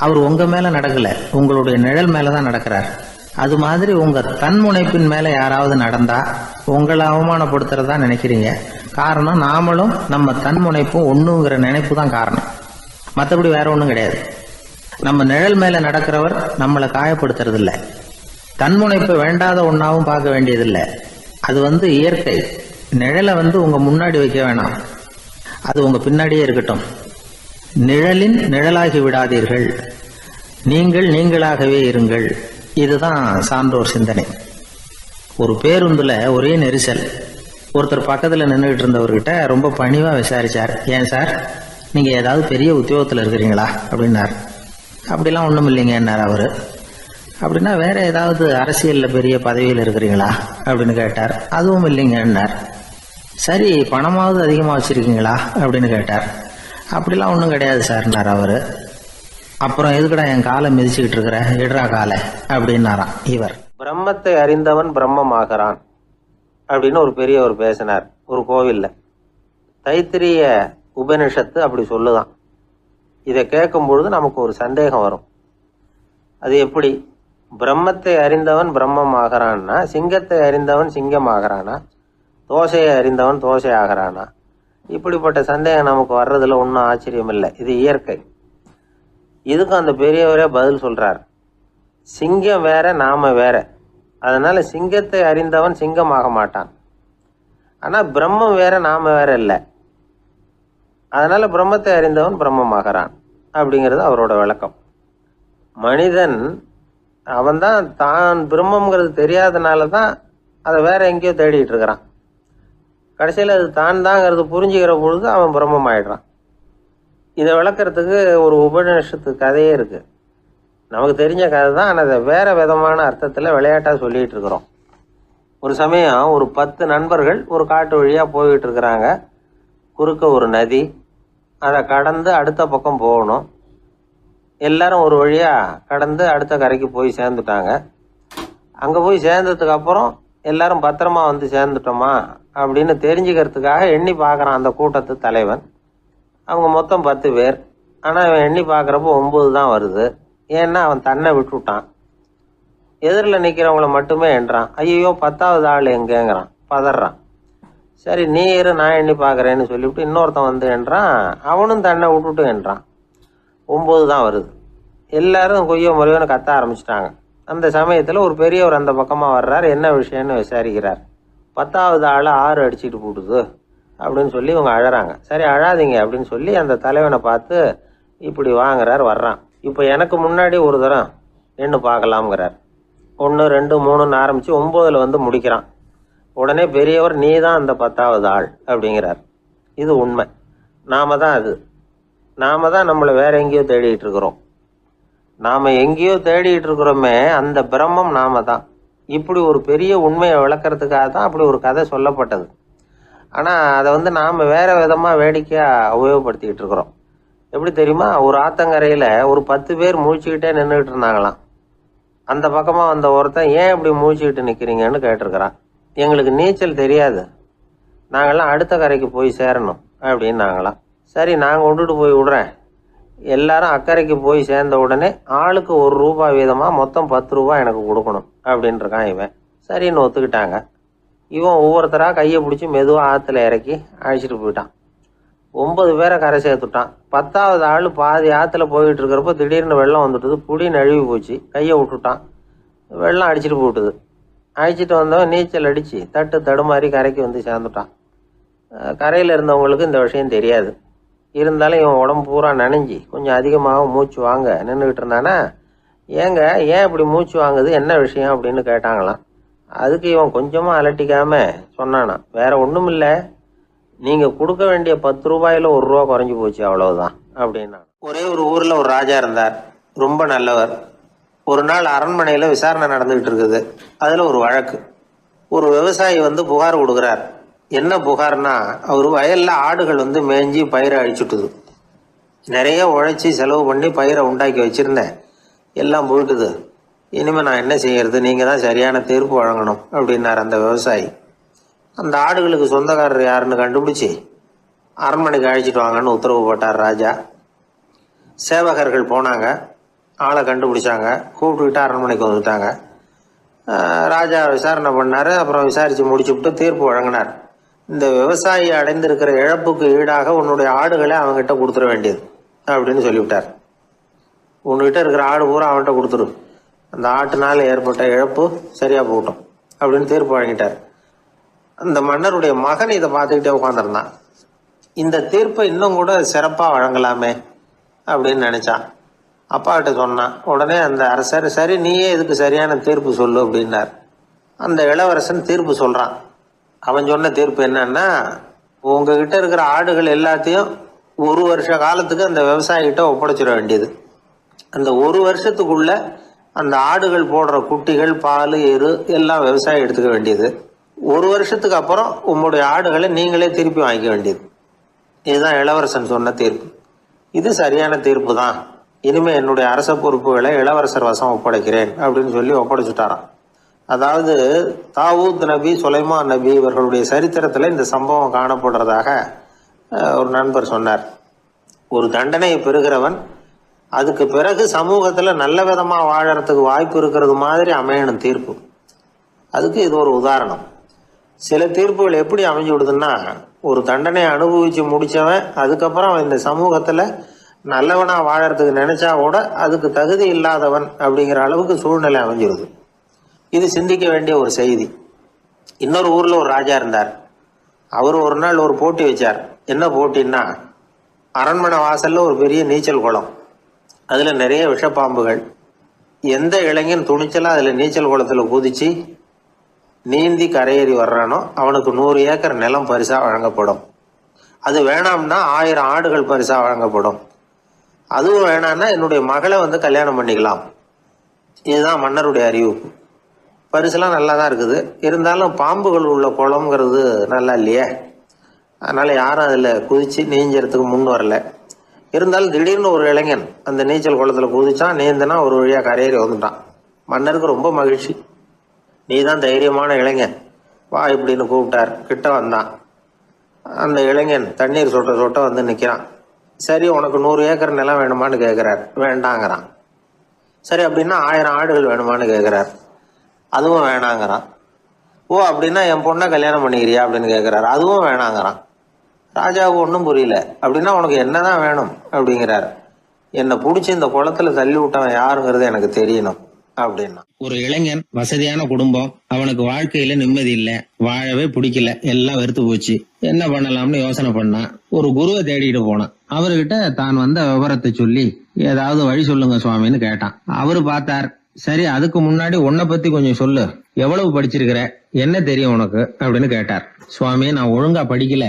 அவர் உங்கள் மேலே நடக்கலை, உங்களுடைய நிழல் மேலே தான் நடக்கிறார். அது மாதிரி உங்கள் தன்முனைப்பின் மேலே யாராவது நடந்தால் உங்களை அவமானப்படுத்துறதா நினைக்கிறீங்க. காரணம், நாமளும் நம்ம தன்முனைப்பும் ஒன்றுங்கிற நினைப்பு தான் காரணம், மற்றபடி வேற ஒன்றும் கிடையாது. நம்ம நிழல் மேலே நடக்கிறவர் நம்மளை காயப்படுத்துறதில்லை. தன்முனைப்பை வேண்டாத ஒன்றாவும் பார்க்க வேண்டியதில்லை. அது இயற்கை. நிழலை உங்கள் முன்னாடி வைக்க வேணாம், அது உங்கள் பின்னாடியே இருக்கட்டும். நிழலின் நிழலாகி விடாதீர்கள், நீங்கள் நீங்களாகவே இருங்கள். இதுதான் சான்றோர் சிந்தனை. ஒரு பேருந்தில் ஒரே நெரிசல். ஒருத்தர் பக்கத்தில் நின்றுகிட்டு இருந்தவர்கிட்ட ரொம்ப பணிவாக விசாரித்தார், ஏன் சார் நீங்கள் ஏதாவது பெரிய உத்தியோகத்தில் இருக்கிறீங்களா அப்படின்னார். அப்படிலாம் ஒன்றும் இல்லைங்கன்னார் அவர். அப்படின்னா வேற ஏதாவது அரசியலில் பெரிய பதவியில் இருக்கிறீங்களா அப்படின்னு கேட்டார். அதுவும் இல்லைங்கன்னார். சரி, பணமாவது அதிகமாக வச்சுருக்கீங்களா அப்படின்னு கேட்டார். அப்படிலாம் ஒன்றும் கிடையாது சார்னார் அவர். அப்புறம் எதுக்குடா என் காலை மிதிச்சுக்கிட்டு இருக்கிற, இடரா காலை அப்படின்னாராம் இவர். பிரம்மத்தை அறிந்தவன் பிரம்மமாகிறான் அப்படின்னு ஒரு பெரியவர் பேசினார் ஒரு கோவில்ல. தைத்திரிய உபனிஷத்து அப்படி சொல்லுதான். இதை கேட்கும் பொழுது நமக்கு ஒரு சந்தேகம் வரும். அது எப்படி? பிரம்மத்தை அறிந்தவன் பிரம்மம் ஆகிறான்னா, சிங்கத்தை அறிந்தவன் சிங்கம் ஆகிறானா, தோசையை அறிந்தவன் தோசை ஆகிறானா? இப்படிப்பட்ட சந்தேகம் நமக்கு வர்றதுல ஒன்றும் ஆச்சரியம் இல்லை. இது இயற்கை. இதுக்கும் அந்த பெரியவரே பதில் சொல்றார். சிங்கம் வேற, நாம வேற. அதனால சிங்கத்தை அறிந்தவன் சிங்கம் ஆக மாட்டான். ஆனா பிரம்மம் வேற, நாம வேற இல்லை. அதனால பிரம்மத்தை அறிந்தவன் பிரம்மமாகிறான் அப்படிங்கிறது அவரோட விளக்கம். மனிதன் அவன்தான் தான் பிரம்மங்கிறது தெரியாதனால தான் அதை வேற எங்கேயோ தேடிட்டு இருக்கிறான். கடைசியில் அது தான் தாங்கிறது புரிஞ்சுக்கிற பொழுது அவன் பிரம்மம் ஆயிடுறான். இதை விளக்கிறதுக்கு ஒரு உபநிஷத்து கதையே இருக்கு. நமக்கு தெரிஞ்ச கதை தான், ஆனால் அதை வேற விதமான அர்த்தத்தில் விளையாட்டாக சொல்லிட்டு இருக்கிறோம். ஒரு சமயம் ஒரு 10 நண்பர்கள் ஒரு காட்டு வழியாக போய்கிட்டு இருக்கிறாங்க. குறுக்க ஒரு நதி, அதை கடந்து அடுத்த பக்கம் போகணும். எல்லாரும் ஒரு வழியாக கடந்து அடுத்த கரைக்கு போய் சேர்ந்துட்டாங்க. அங்கே போய் சேர்ந்ததுக்கு அப்புறம் எல்லாரும் பத்திரமா வந்து சேர்ந்துட்டோமா அப்படின்னு தெரிஞ்சுக்கிறதுக்காக எண்ணி பார்க்குறான் அந்த கூட்டத்து தலைவன். அவங்க மொத்தம் 10 பேர். ஆனால் அவன் எண்ணி பார்க்குறப்போ 9 தான் வருது. ஏன்னா அவன் தன்னை விட்டுவிட்டான். எதிரில் நிற்கிறவங்கள மட்டுமே எண்றான். ஐயோ 10வது ஆள் எங்கேங்கிறான், பதறான். சரி நீ இரு, நான் எண்ணி பார்க்குறேன்னு சொல்லிவிட்டு இன்னொருத்தன் வந்து எண்றான். அவனும் தன்னை விட்டுட்டு எண்றான். 9 தான் வருது. எல்லாரும் கொய்யோ முறையோன்னு கத்த ஆரம்பிச்சிட்டாங்க. அந்த சமயத்தில் ஒரு பெரியவர் அந்த பக்கமாக வர்றார். என்ன விஷயம்னு விசாரிக்கிறார். 10வது ஆள் 6 அடிச்சுட்டு போட்டுது அப்படின்னு சொல்லி இவங்க அழறாங்க. சரி அழாதீங்க அப்படின்னு சொல்லி அந்த தலைவனை பார்த்து இப்படி வாங்குறார். வர்றான். இப்போ எனக்கு முன்னாடி ஒரு தரம் எண்ணு பார்க்கலாம்ங்கிறார். 1 2 3ன்னு ஆரம்பித்து 9ல் வந்து முடிக்கிறான். உடனே பெரியவர் நீ தான் அந்த 10வது ஆள் அப்படிங்கிறார். இது உண்மை. நாம தான் அது. நாம தான் நம்மளை வேற எங்கேயோ தேடிட்டு இருக்கிறோம். நாம எங்கேயோ தேடிட்டு இருக்கிறோமே, அந்த பிரம்மம் நாம தான். இப்படி ஒரு பெரிய உண்மையை விளக்கறதுக்காக தான் அப்படி ஒரு கதை சொல்லப்பட்டது. ஆனால் அதை வந்து நாம் வேற விதமாக வேடிக்கையாக உபயோகப்படுத்திக்கிட்டு இருக்கிறோம். எப்படி தெரியுமா? ஒரு ஆத்தங்கரையில் ஒரு 10 பேர் முழிச்சுக்கிட்டே நின்றுக்கிட்டு இருந்தாங்களாம். அந்த பக்கமாக வந்த ஒருத்தன் ஏன் இப்படி முழிச்சுக்கிட்டு நிற்கிறீங்கன்னு கேட்டிருக்கிறான். எங்களுக்கு நீச்சல் தெரியாது, நாங்கள்லாம் அடுத்த கரைக்கு போய் சேரணும் அப்படின்னாங்களாம். சரி நாங்கள் விட்டுட்டு போய் விடுறேன். எல்லாரும் அக்கறைக்கு போய் சேர்ந்த உடனே ஆளுக்கு ₹1 வீதமாக மொத்தம் ₹10 எனக்கு கொடுக்கணும் அப்படின்ட்டுருக்கான் இவன். சரின்னு ஒத்துக்கிட்டாங்க. இவன் ஒவ்வொருத்தராக கையை பிடிச்சி மெதுவாக ஆற்றுல இறக்கி அழைச்சிட்டு போயிட்டான். 9 பேரை கரை சேர்த்துட்டான். 10வது ஆள் பாதி ஆற்றுல போயிட்டு இருக்கிறப்போ திடீர்னு வெள்ளம் வந்துட்டுது. புடி நழுவி போச்சு. கையை விட்டுட்டான். வெள்ளம் அடிச்சிட்டு போட்டுது. அழைச்சிட்டு வந்தவன் நீச்சல் அடித்து தடுமாறி கரைக்கு வந்து சேர்ந்துட்டான். கரையில் இருந்தவங்களுக்கு இந்த விஷயம் தெரியாது. இருந்தாலும் இவன் உடம்பு பூரா நனைஞ்சி கொஞ்சம் அதிகமாக மூச்சு வாங்க நின்றுக்கிட்டு இருந்தானா. ஏங்க ஏன் இப்படி மூச்சு வாங்குது, என்ன விஷயம் அப்படின்னு கேட்டாங்களாம். அதுக்கு இவன் கொஞ்சமாக அலட்டிக்காம சொன்னானா, வேற ஒன்றும் இல்லை, நீங்கள் கொடுக்க வேண்டிய ₹10ல் ₹1 குறைஞ்சி போச்சு, அவ்வளவுதான் அப்படின்னா. ஒரே ஒரு ஊரில் ஒரு ராஜா இருந்தார். ரொம்ப நல்லவர். ஒரு நாள் அரண்மனையில் விசாரணை நடந்துகிட்டு இருக்குது. அதில் ஒரு வழக்கு. ஒரு விவசாயி வந்து புகார் கொடுக்குறார். என்ன புகார்னா, அவர் வயலில் ஆடுகள் வந்து மேய்ஞ்சி பயிரை அழிச்சுட்டுது. நிறைய உழைச்சி செலவு பண்ணி பயிரை உண்டாக்கி வச்சுருந்தேன், எல்லாம் போயிட்டுது. இனிமேல் நான் என்ன செய்யறது, நீங்கள் தான் சரியான தீர்ப்பு வழங்கணும் அப்படின்னார் அந்த விவசாயி. அந்த ஆடுகளுக்கு சொந்தக்காரர் யாருன்னு கண்டுபிடிச்சி அரண்மனைக்கு அழைச்சிட்டு வாங்கன்னு உத்தரவு போட்டார் ராஜா. சேவகர்கள் போனாங்க, ஆளை கண்டுபிடிச்சாங்க, கூப்பிட்டுக்கிட்டு அரண்மனைக்கு வந்துட்டாங்க. ராஜா விசாரணை பண்ணார். அப்புறம் விசாரித்து முடிச்சுவிட்டு தீர்ப்பு வழங்கினார். இந்த விவசாயி அடைந்திருக்கிற இழப்புக்கு ஈடாக உன்னுடைய ஆடுகளை அவங்ககிட்ட கொடுத்துட வேண்டியது அப்படின்னு சொல்லிவிட்டார். உன்கிட்ட இருக்கிற ஆடு பூரா அவன்கிட்ட கொடுத்துரு, அந்த ஆட்டுனால ஏற்பட்ட இழப்பு சரியா போகட்டும் அப்படின்னு தீர்ப்பு வழங்கிட்டார். அந்த மன்னருடைய மகன் இதை பார்த்துக்கிட்டே உட்காந்துருந்தான். இந்த தீர்ப்பை இன்னும் கூட சிறப்பாக வழங்கலாமே அப்படின்னு நினைச்சான். அப்பாக்கிட்ட சொன்னான். உடனே அந்த அரசர், சரி நீயே இதுக்கு சரியான தீர்ப்பு சொல்லு அப்படின்னார். அந்த இளவரசன் தீர்ப்பு சொல்றான். அவன் சொன்ன தீர்ப்பு என்னன்னா, உங்ககிட்ட இருக்கிற ஆடுகள் எல்லாத்தையும் 1 வருஷ காலத்துக்கு அந்த விவசாயிகிட்ட ஒப்படைச்சிட வேண்டியது. அந்த 1 வருஷத்துக்குள்ள அந்த ஆடுகள் போடுற குட்டிகள், பால், எரு எல்லாம் விவசாயி எடுத்துக்க வேண்டியது. 1 வருஷத்துக்கு அப்புறம் உங்களுடைய ஆடுகளை நீங்களே திருப்பி வாங்கிக்க வேண்டியது. இதுதான் இளவரசன் சொன்ன தீர்ப்பு. இது சரியான தீர்ப்பு தான். இனிமே என்னுடைய அரச பொறுப்புகளை இளவரசர் வசம் ஒப்படைக்கிறேன் அப்படின்னு சொல்லி ஒப்படைச்சுட்டாராம். அதாவது தாவூத் நபி, சுலைமான் நபி இவர்களுடைய சரித்திரத்தில் இந்த சம்பவம் காணப்படுறதாக ஒரு நண்பர் சொன்னார். ஒரு தண்டனையை பெறுகிறவன் அதுக்கு பிறகு சமூகத்தில் நல்ல விதமாக வாழறதுக்கு வாய்ப்பு இருக்கிறது மாதிரி அமையணும் தீர்ப்பு. அதுக்கு இது ஒரு உதாரணம். சில தீர்ப்புகள் எப்படி அமைஞ்சு விடுதுன்னா, ஒரு தண்டனையை அனுபவித்து முடித்தவன் அதுக்கப்புறம் இந்த சமூகத்தில் நல்லவனாக வாழறதுக்கு நினைச்சா கூட அதுக்கு தகுதி இல்லாதவன் அப்படிங்கிற அளவுக்கு சூழ்நிலை அமைஞ்சிருது. இது சிந்திக்க வேண்டிய ஒரு செய்தி. இன்னொரு ஊரில் ஒரு ராஜா இருந்தார். அவர் ஒரு நாள் ஒரு போட்டி வச்சார். என்ன போட்டின்னா, அரண்மனை வாசலில் ஒரு பெரிய நீச்சல் குளம், அதில் நிறைய விஷப்பாம்புகள். எந்த இளைஞன் துணிச்சலாக அதில் நீச்சல் குளத்தில் குதிச்சு நீந்தி கரையேறி வர்றானோ அவனுக்கு 100 ஏக்கர் நிலம் பரிசாக வழங்கப்படும். அது வேணாம்னா 1000 ஆடுகள் பரிசாக வழங்கப்படும். அதுவும் வேணான்னா என்னுடைய மகளை வந்து கல்யாணம் பண்ணிக்கலாம். இதுதான் மன்னருடைய அறிவிப்பு. பரிசுலாம் நல்லா தான் இருக்குது. இருந்தாலும் பாம்புகள் உள்ள குளம்ங்கிறது நல்லா இல்லையே. அதனால் யாரும் அதில் குதித்து நீஞ்சறதுக்கு முன் வரல. இருந்தாலும் திடீர்னு ஒரு இளைஞன் அந்த நீச்சல் குளத்தில் குதிச்சான். நீந்தினா ஒரு வழியாக கரையேறி வந்துட்டான். மன்னருக்கு ரொம்ப மகிழ்ச்சி. நீ தான் தைரியமான இளைஞன், வா இப்படின்னு கூப்பிட்டார். கிட்ட வந்தான். அந்த இளைஞன் தண்ணீர் சொட்ட சொட்ட வந்து நிற்கிறான். சரி, உனக்கு 100 ஏக்கர் நிலம் வேணுமான்னு கேட்குறார். வேண்டாங்கிறான். சரி, அப்படின்னா 1000 ஆடுகள் வேணுமான்னு கேட்குறார். அதுவும் வேணாங்கிறான். ஓ, அப்படின்னா என் பொண்ணை கல்யாணம் பண்ணிக்கிறியா அப்படின்னு கேட்குறாரு. அதுவும் வேணாங்கிறான். ராஜாவுக்கு ஒன்றும் புரியல. அப்படின்னா உனக்கு என்னதான் வேணும் அப்படிங்கிறார். என்னை பிடிச்சி இந்த குளத்துல தள்ளி விட்டவன் யாருங்கிறது எனக்கு தெரியணும் அப்படின்னா. ஒரு இளைஞன், வசதியான குடும்பம், அவனுக்கு வாழ்க்கையில நிம்மதி இல்ல, வாழவே பிடிக்கல, எல்லாம் வெறுத்து போச்சு. என்ன பண்ணலாம்னு யோசனை பண்ணான். ஒரு குருவை தேடிட்டு போனான். அவர்கிட்ட தான் வந்த விவரத்தை சொல்லி ஏதாவது வழி சொல்லுங்க சுவாமின்னு கேட்டான். அவரு பார்த்தார். சரி, அதுக்கு முன்னாடி உன்னை பத்தி கொஞ்சம் சொல்லு, எவ்வளவு படிச்சிருக்கிற, என்ன தெரியும் உனக்கு அப்படின்னு கேட்டார். சுவாமி, நான் ஒழுங்கா படிக்கல,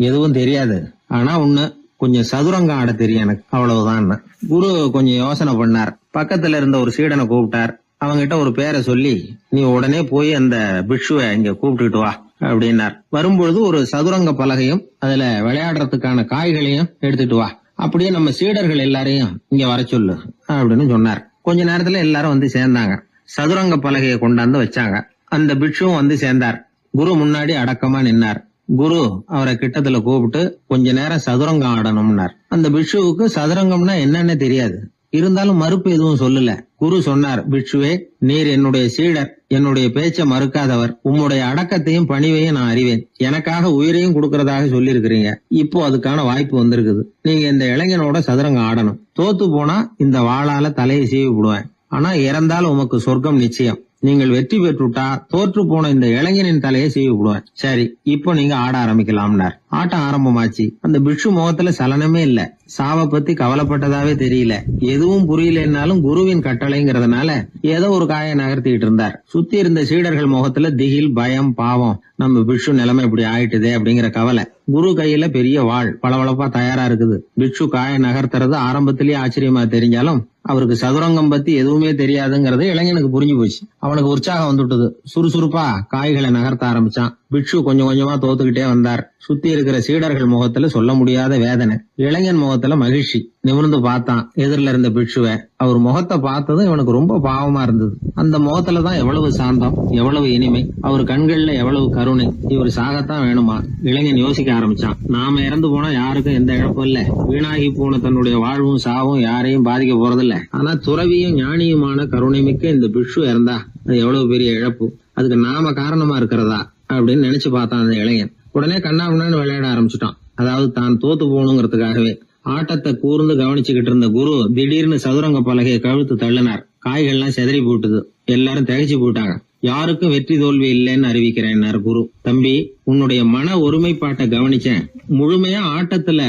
எதுவும் தெரியாது, ஆனா ஒண்ணு, கொஞ்சம் சதுரங்கம் ஆட தெரியும் எனக்கு, அவ்வளவுதான். குரு கொஞ்சம் யோசனை பண்ணார். பக்கத்துல இருந்த ஒரு சீடனை கூப்பிட்டார். அவங்கிட்ட ஒரு பேரை சொல்லி, நீ உடனே போய் அந்த பிக்ஷுவை இங்க கூப்பிட்டுட்டு வா அப்படின்னார். வரும்பொழுது ஒரு சதுரங்க பலகையும் அதுல விளையாடுறதுக்கான காய்களையும் எடுத்துட்டு வா, அப்படியே நம்ம சீடர்கள் எல்லாரையும் இங்க வர சொல்லு அப்படின்னு சொன்னார். கொஞ்ச நேரத்துல எல்லாரும் வந்து சேர்ந்தாங்க. சதுரங்க பலகையை கொண்டாந்து வச்சாங்க. அந்த பிக்ஷுவும் வந்து சேர்ந்தார். குரு முன்னாடி அடக்கமா நின்னார். குரு அவரை கிட்டத்துல கூப்பிட்டு கொஞ்ச நேரம் சதுரங்கம் ஆடணும்னார். அந்த பிக்ஷுவுக்கு சதுரங்கம்னா என்னன்னு தெரியாது. இருந்தாலும் மறுப்பு எதுவும் சொல்லல. குரு சொன்னார், பிக்ஷுவே, நீர் என்னுடைய சீடர், என்னுடைய பேச்சை மறுக்காதவர், உம்முடைய அடக்கத்தையும் பணிவையும் நான் அறிவேன். எனக்காக உயிரையும் கொடுக்கறதாக சொல்லி இருக்கிறீங்க. இப்போ அதுக்கான வாய்ப்பு வந்திருக்குது. நீங்க இந்த இளைஞனோட சதுரங்கம் ஆடணும். தோத்து போனா இந்த வாளால தலையை சீவி விடுவேன். ஆனா இறந்தாலும் உமக்கு சொர்க்கம் நிச்சயம். நீங்கள் வெற்றி பெற்றுட்டா தோற்று போன இந்த இளைஞனின் தலையை சீவி விடுவேன். சரி, இப்போ நீங்க ஆட ஆரம்பிக்கலாம்னார். ஆட்டம் ஆரம்பமாச்சு. அந்த பிக்ஷு முகத்துல சலனமே இல்ல. சாவை பத்தி கவலைப்பட்டதாவே தெரியல. எதுவும் புரியலன்னாலும் குருவின் கட்டளைங்கிறதுனால ஏதோ ஒரு காயை நகர்த்திட்டு இருந்தார். சுத்தி இருந்த சீடர்கள் முகத்துல திகில், பயம், பாவம், நம்ம பிக்ஷு நிலைமை இப்படி ஆயிட்டுதே அப்படிங்கிற கவலை. குரு கையில பெரிய வாள் பளபளப்பா தயாரா இருக்குது. பிக்ஷு காயை நகர்த்துறது ஆரம்பத்திலேயே ஆச்சரியமா தெரிஞ்சாலும் அவருக்கு சதுரங்கம் பத்தி எதுவுமே தெரியாதுங்கிறது இளைஞனுக்கு புரிஞ்சு போச்சு. அவனுக்கு உற்சாகம் வந்துட்டது. சுறுசுறுப்பா காய்களை நகர்த்த ஆரம்பிச்சான். பிக்ஷு கொஞ்சம் கொஞ்சமா தோத்துக்கிட்டே வந்தார். சுத்தி இருக்கிற சீடர்கள் முகத்துல சொல்ல முடியாத வேதனை. இளைஞன் முகத்துல மகிழ்ச்சி. நிமிர்ந்து பார்த்தான் எதிரில இருந்த பிக்ஷுவை. அவர் முகத்தை பார்த்ததும் இவனுக்கு ரொம்ப பாவமா இருந்தது. அந்த முகத்துலதான் எவ்வளவு சாந்தம், எவ்வளவு இனிமை, அவர் கண்கள்ல எவ்வளவு கருணை. இவர் சாகத்தான் வேணுமா? இளைஞன் யோசிக்க ஆரம்பிச்சான். நாம இறந்து போனா யாருக்கும் எந்த இழப்பும் இல்ல. வீணாகி போன தன்னுடைய வாழ்வும் சாவும் யாரையும் பாதிக்க போறதில்ல. ஆனா துறவியும் ஞானியுமான கருணை மிக்க இந்த பிக்ஷு இறந்தா அது எவ்வளவு பெரிய இழப்பு. அதுக்கு நாம காரணமா இருக்கிறதா அப்படின்னு நினைச்சு பார்த்தான் அந்த இளைஞன். உடனே கண்ணாமண்ணான்னு விளையாட ஆரம்பிச்சுட்டான். அதாவது தான் தோத்து போகணுங்கிறதுக்காகவே. ஆட்டத்தை கூர்ந்து கவனிச்சுக்கிட்டு இருந்த குரு திடீர்னு சதுரங்க பலகையை கழுத்து தள்ளினார். காய்கள்லாம் செதறி போட்டுது. எல்லாரும் திகைச்சு போயிட்டாங்க. யாருக்கும் வெற்றி தோல்வி இல்லைன்னு அறிவிக்கிறேன் குரு. தம்பி, உன்னுடைய மன ஒருமைப்பாட்டை கவனிச்சேன். முழுமையா ஆட்டத்துல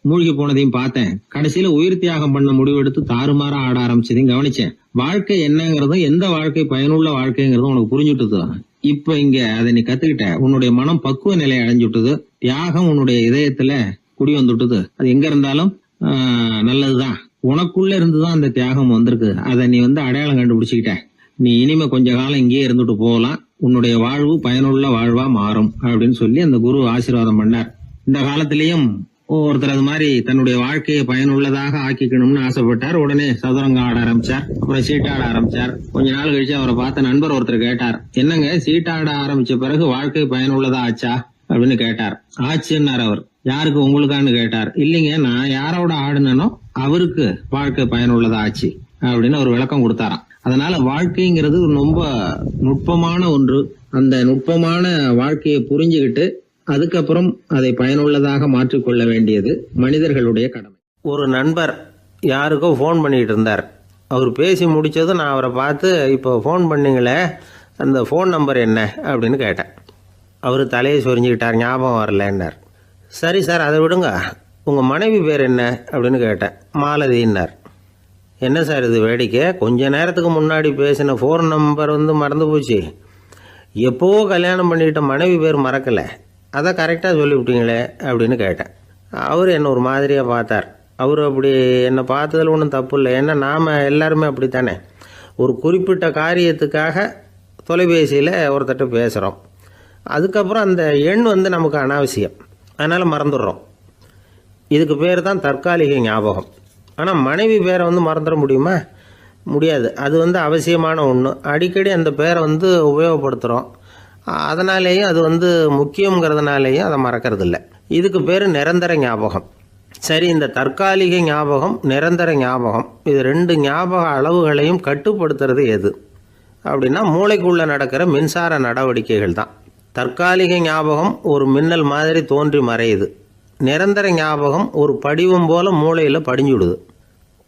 மூழ்கி போனதையும் பார்த்தேன். கடைசியில உயிர் தியாகம் பண்ண முடிவெடுத்து தாறுமாறா ஆட ஆரம்பிச்சதையும் கவனிச்சேன். வாழ்க்கை என்னங்கிறதும் எந்த வாழ்க்கை பயனுள்ள வாழ்க்கைங்கிறதும் உனக்கு புரிஞ்சுட்டுது. இப்ப இங்க அதை நீ கத்துக்கிட்ட. உன்னுடைய மனம் பக்குவ நிலையை அடைஞ்சுட்டுது. தியாகம் உன்னுடைய இதயத்துல குடி வந்துட்டுது. அது எங்க இருந்தாலும் நல்லதுதான். உனக்குள்ள இருந்துதான் அந்த தியாகம் வந்திருக்கு. அதை நீ அடையாளம் கண்டுபிடிச்சுக்கிட்ட. நீ இனிமே கொஞ்ச காலம் இங்கேயே இருந்துட்டு போகலாம். உன்னுடைய வாழ்வு பயனுள்ள வாழ்வா மாறும் அப்படின்னு சொல்லி அந்த குரு ஆசீர்வாதம் பண்ணார். இந்த காலத்திலயும் ஒருத்தர் அது மாதிரி தன்னுடைய வாழ்க்கையை பயனுள்ளதாக ஆக்கிக்கணும்னு ஆசைப்பட்டார். உடனே சதுரங்கம் ஆட ஆரம்பிச்சார். அப்புறம் சீட்டாட ஆரம்பிச்சார். கொஞ்ச நாள் கழிச்சு அவரை பார்த்த நண்பர் ஒருத்தர் கேட்டார், என்னங்க சீட்டாட ஆரம்பிச்ச பிறகு வாழ்க்கை பயனுள்ளதா ஆச்சா அப்படின்னு கேட்டார். ஆச்சுன்னார் அவர். யாருக்கு, உங்களுக்கான்னு கேட்டார். இல்லைங்க, நான் யாரோட ஆடுனோ அவருக்கு வாழ்க்கை பயனுள்ளதா ஆச்சு அப்படின்னு ஒரு விளக்கம் கொடுத்தாராம். அதனால வாழ்க்கைங்கிறது ரொம்ப நுட்பமான ஒன்று. அந்த நுட்பமான வாழ்க்கையை புரிஞ்சுக்கிட்டு அதுக்கப்புறம் அதை பயனுள்ளதாக மாற்றிக்கொள்ள வேண்டியது மனிதர்களுடைய கடமை. ஒரு நண்பர் யாருக்கோ ஃபோன் பண்ணிட்டு இருந்தார். அவர் பேசி முடிச்சதும் நான் அவரை பார்த்து, இப்போ ஃபோன் பண்ணீங்களே, அந்த ஃபோன் நம்பர் என்ன அப்படின்னு கேட்டேன். அவர் தலையை சொரிஞ்சுக்கிட்டார். ஞாபகம் வரலன்னார். சரி சார், அதை விடுங்க, உங்கள் மனைவி பேர் என்ன அப்படின்னு கேட்டேன். மாலதின்னார். என்ன சார் இது வேடிக்கை, கொஞ்ச நேரத்துக்கு முன்னாடி பேசின ஃபோன் நம்பர் மறந்து போச்சு. எப்போவோ கல்யாணம் பண்ணிக்கிட்ட மனைவி பேர் மறக்கலை, அதை கரெக்டாக சொல்லிவிட்டீங்களே அப்படின்னு கேட்டேன். அவர் என்ன ஒரு மாதிரியாக பார்த்தார். அவர் அப்படி என்னை பார்த்ததில் ஒன்றும் தப்பு இல்லை. ஏன்னா நாம் எல்லாருமே அப்படித்தானே. ஒரு குறிப்பிட்ட காரியத்துக்காக தொலைபேசியில் ஒருத்தட்ட பேசுகிறோம். அதுக்கப்புறம் அந்த எண் நமக்கு அனாவசியம், அதனால் மறந்துடுறோம். இதுக்கு பேர் தான் தற்காலிக ஞாபகம். ஆனால் மனைவி பேரை மறந்துட முடியுமா? முடியாது. அது அவசியமான ஒன்று. அடிக்கடி அந்த பேரை உபயோகப்படுத்துகிறோம். அதனாலேயும் அது முக்கியங்கிறதுனாலேயும் அதை மறக்கறதில்ல. இதுக்கு பேர் நிரந்தர ஞாபகம். சரி, இந்த தற்காலிக ஞாபகம், நிரந்தர ஞாபகம், இது 2 ஞாபக அளவுகளையும் கட்டுப்படுத்துறது எது அப்படின்னா மூளைக்குள்ளே நடக்கிற மின்சார நடவடிக்கைகள் தான். தற்காலிக ஞாபகம் ஒரு மின்னல் மாதிரி தோன்றி மறையுது. நிரந்தர ஞாபகம் ஒரு படிவம் போல மூளையில் படிஞ்சுடுது.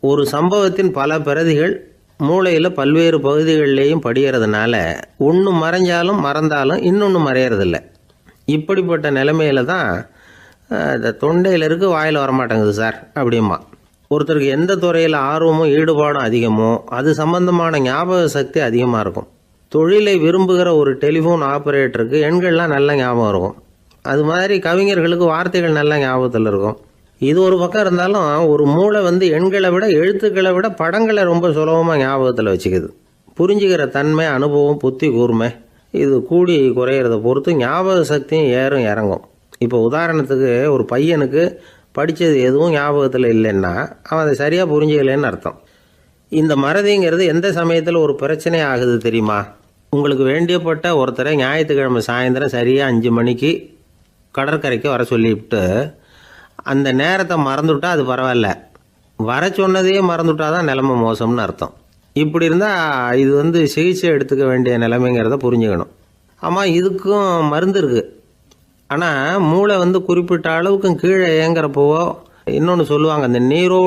ஒரு சம்பவத்தின் பல பிரதிகள் மூளையில் பல்வேறு பகுதிகளிலேயும் படிகிறதுனால ஒன்று மறைஞ்சாலும் மறந்தாலும் இன்னொன்று மறையறதில்ல. இப்படிப்பட்ட நிலைமையில தான் இந்த தொண்டையில் இருக்கு, வாயில் வரமாட்டேங்குது சார் அப்படிமா. ஒருத்தருக்கு எந்த துறையில் ஆர்வமும் ஈடுபாடும் அதிகமோ அது சம்பந்தமான ஞாபக சக்தி அதிகமாக இருக்கும். தொழிலை விரும்புகிற ஒரு டெலிஃபோன் ஆப்ரேட்டருக்கு எண்கள்லாம் நல்ல ஞாபகம் இருக்கும். அது மாதிரி கவிஞர்களுக்கு வார்த்தைகள் நல்ல ஞாபகத்தில் இருக்கும். இது ஒரு பக்கம் இருந்தாலும் ஒரு மூளை எண்களை விட எழுத்துக்களை விட படங்களை ரொம்ப சுலபமாக ஞாபகத்தில் வச்சுக்குது. புரிஞ்சுக்கிற தன்மை, அனுபவம், புத்தி கூர்மை இது கூடி குறையிறத பொறுத்து ஞாபக சக்தியும் ஏறும் இறங்கும். இப்போ உதாரணத்துக்கு ஒரு பையனுக்கு படித்தது எதுவும் ஞாபகத்தில் இல்லைன்னா அவன் அதை சரியாக புரிஞ்சுக்கலைன்னு அர்த்தம். இந்த மறதிங்கிறது எந்த சமயத்தில் ஒரு பிரச்சனை ஆகுது தெரியுமா? உங்களுக்கு வேண்டியப்பட்ட ஒருத்தரை ஞாயிற்றுக்கிழமை சாயந்தரம் சரியாக 5 மணிக்கு கடற்கரைக்கு வர சொல்லிவிட்டு அந்த நேரத்தை மறந்துவிட்டா அது பரவாயில்ல, வர சொன்னதையே மறந்துவிட்டா தான் நிலைமை மோசம்னு அர்த்தம். இப்படி இருந்தால் இது சிகிச்சை எடுத்துக்க வேண்டிய நிலைமைங்கிறத புரிஞ்சுக்கணும். ஆமாம், இதுக்கும் மருந்து இருக்குது. ஆனால் மூளை குறிப்பிட்ட அளவுக்கும் கீழே இயங்குறப்போவோ இன்னொன்று சொல்லுவாங்க, இந்த நியூரோ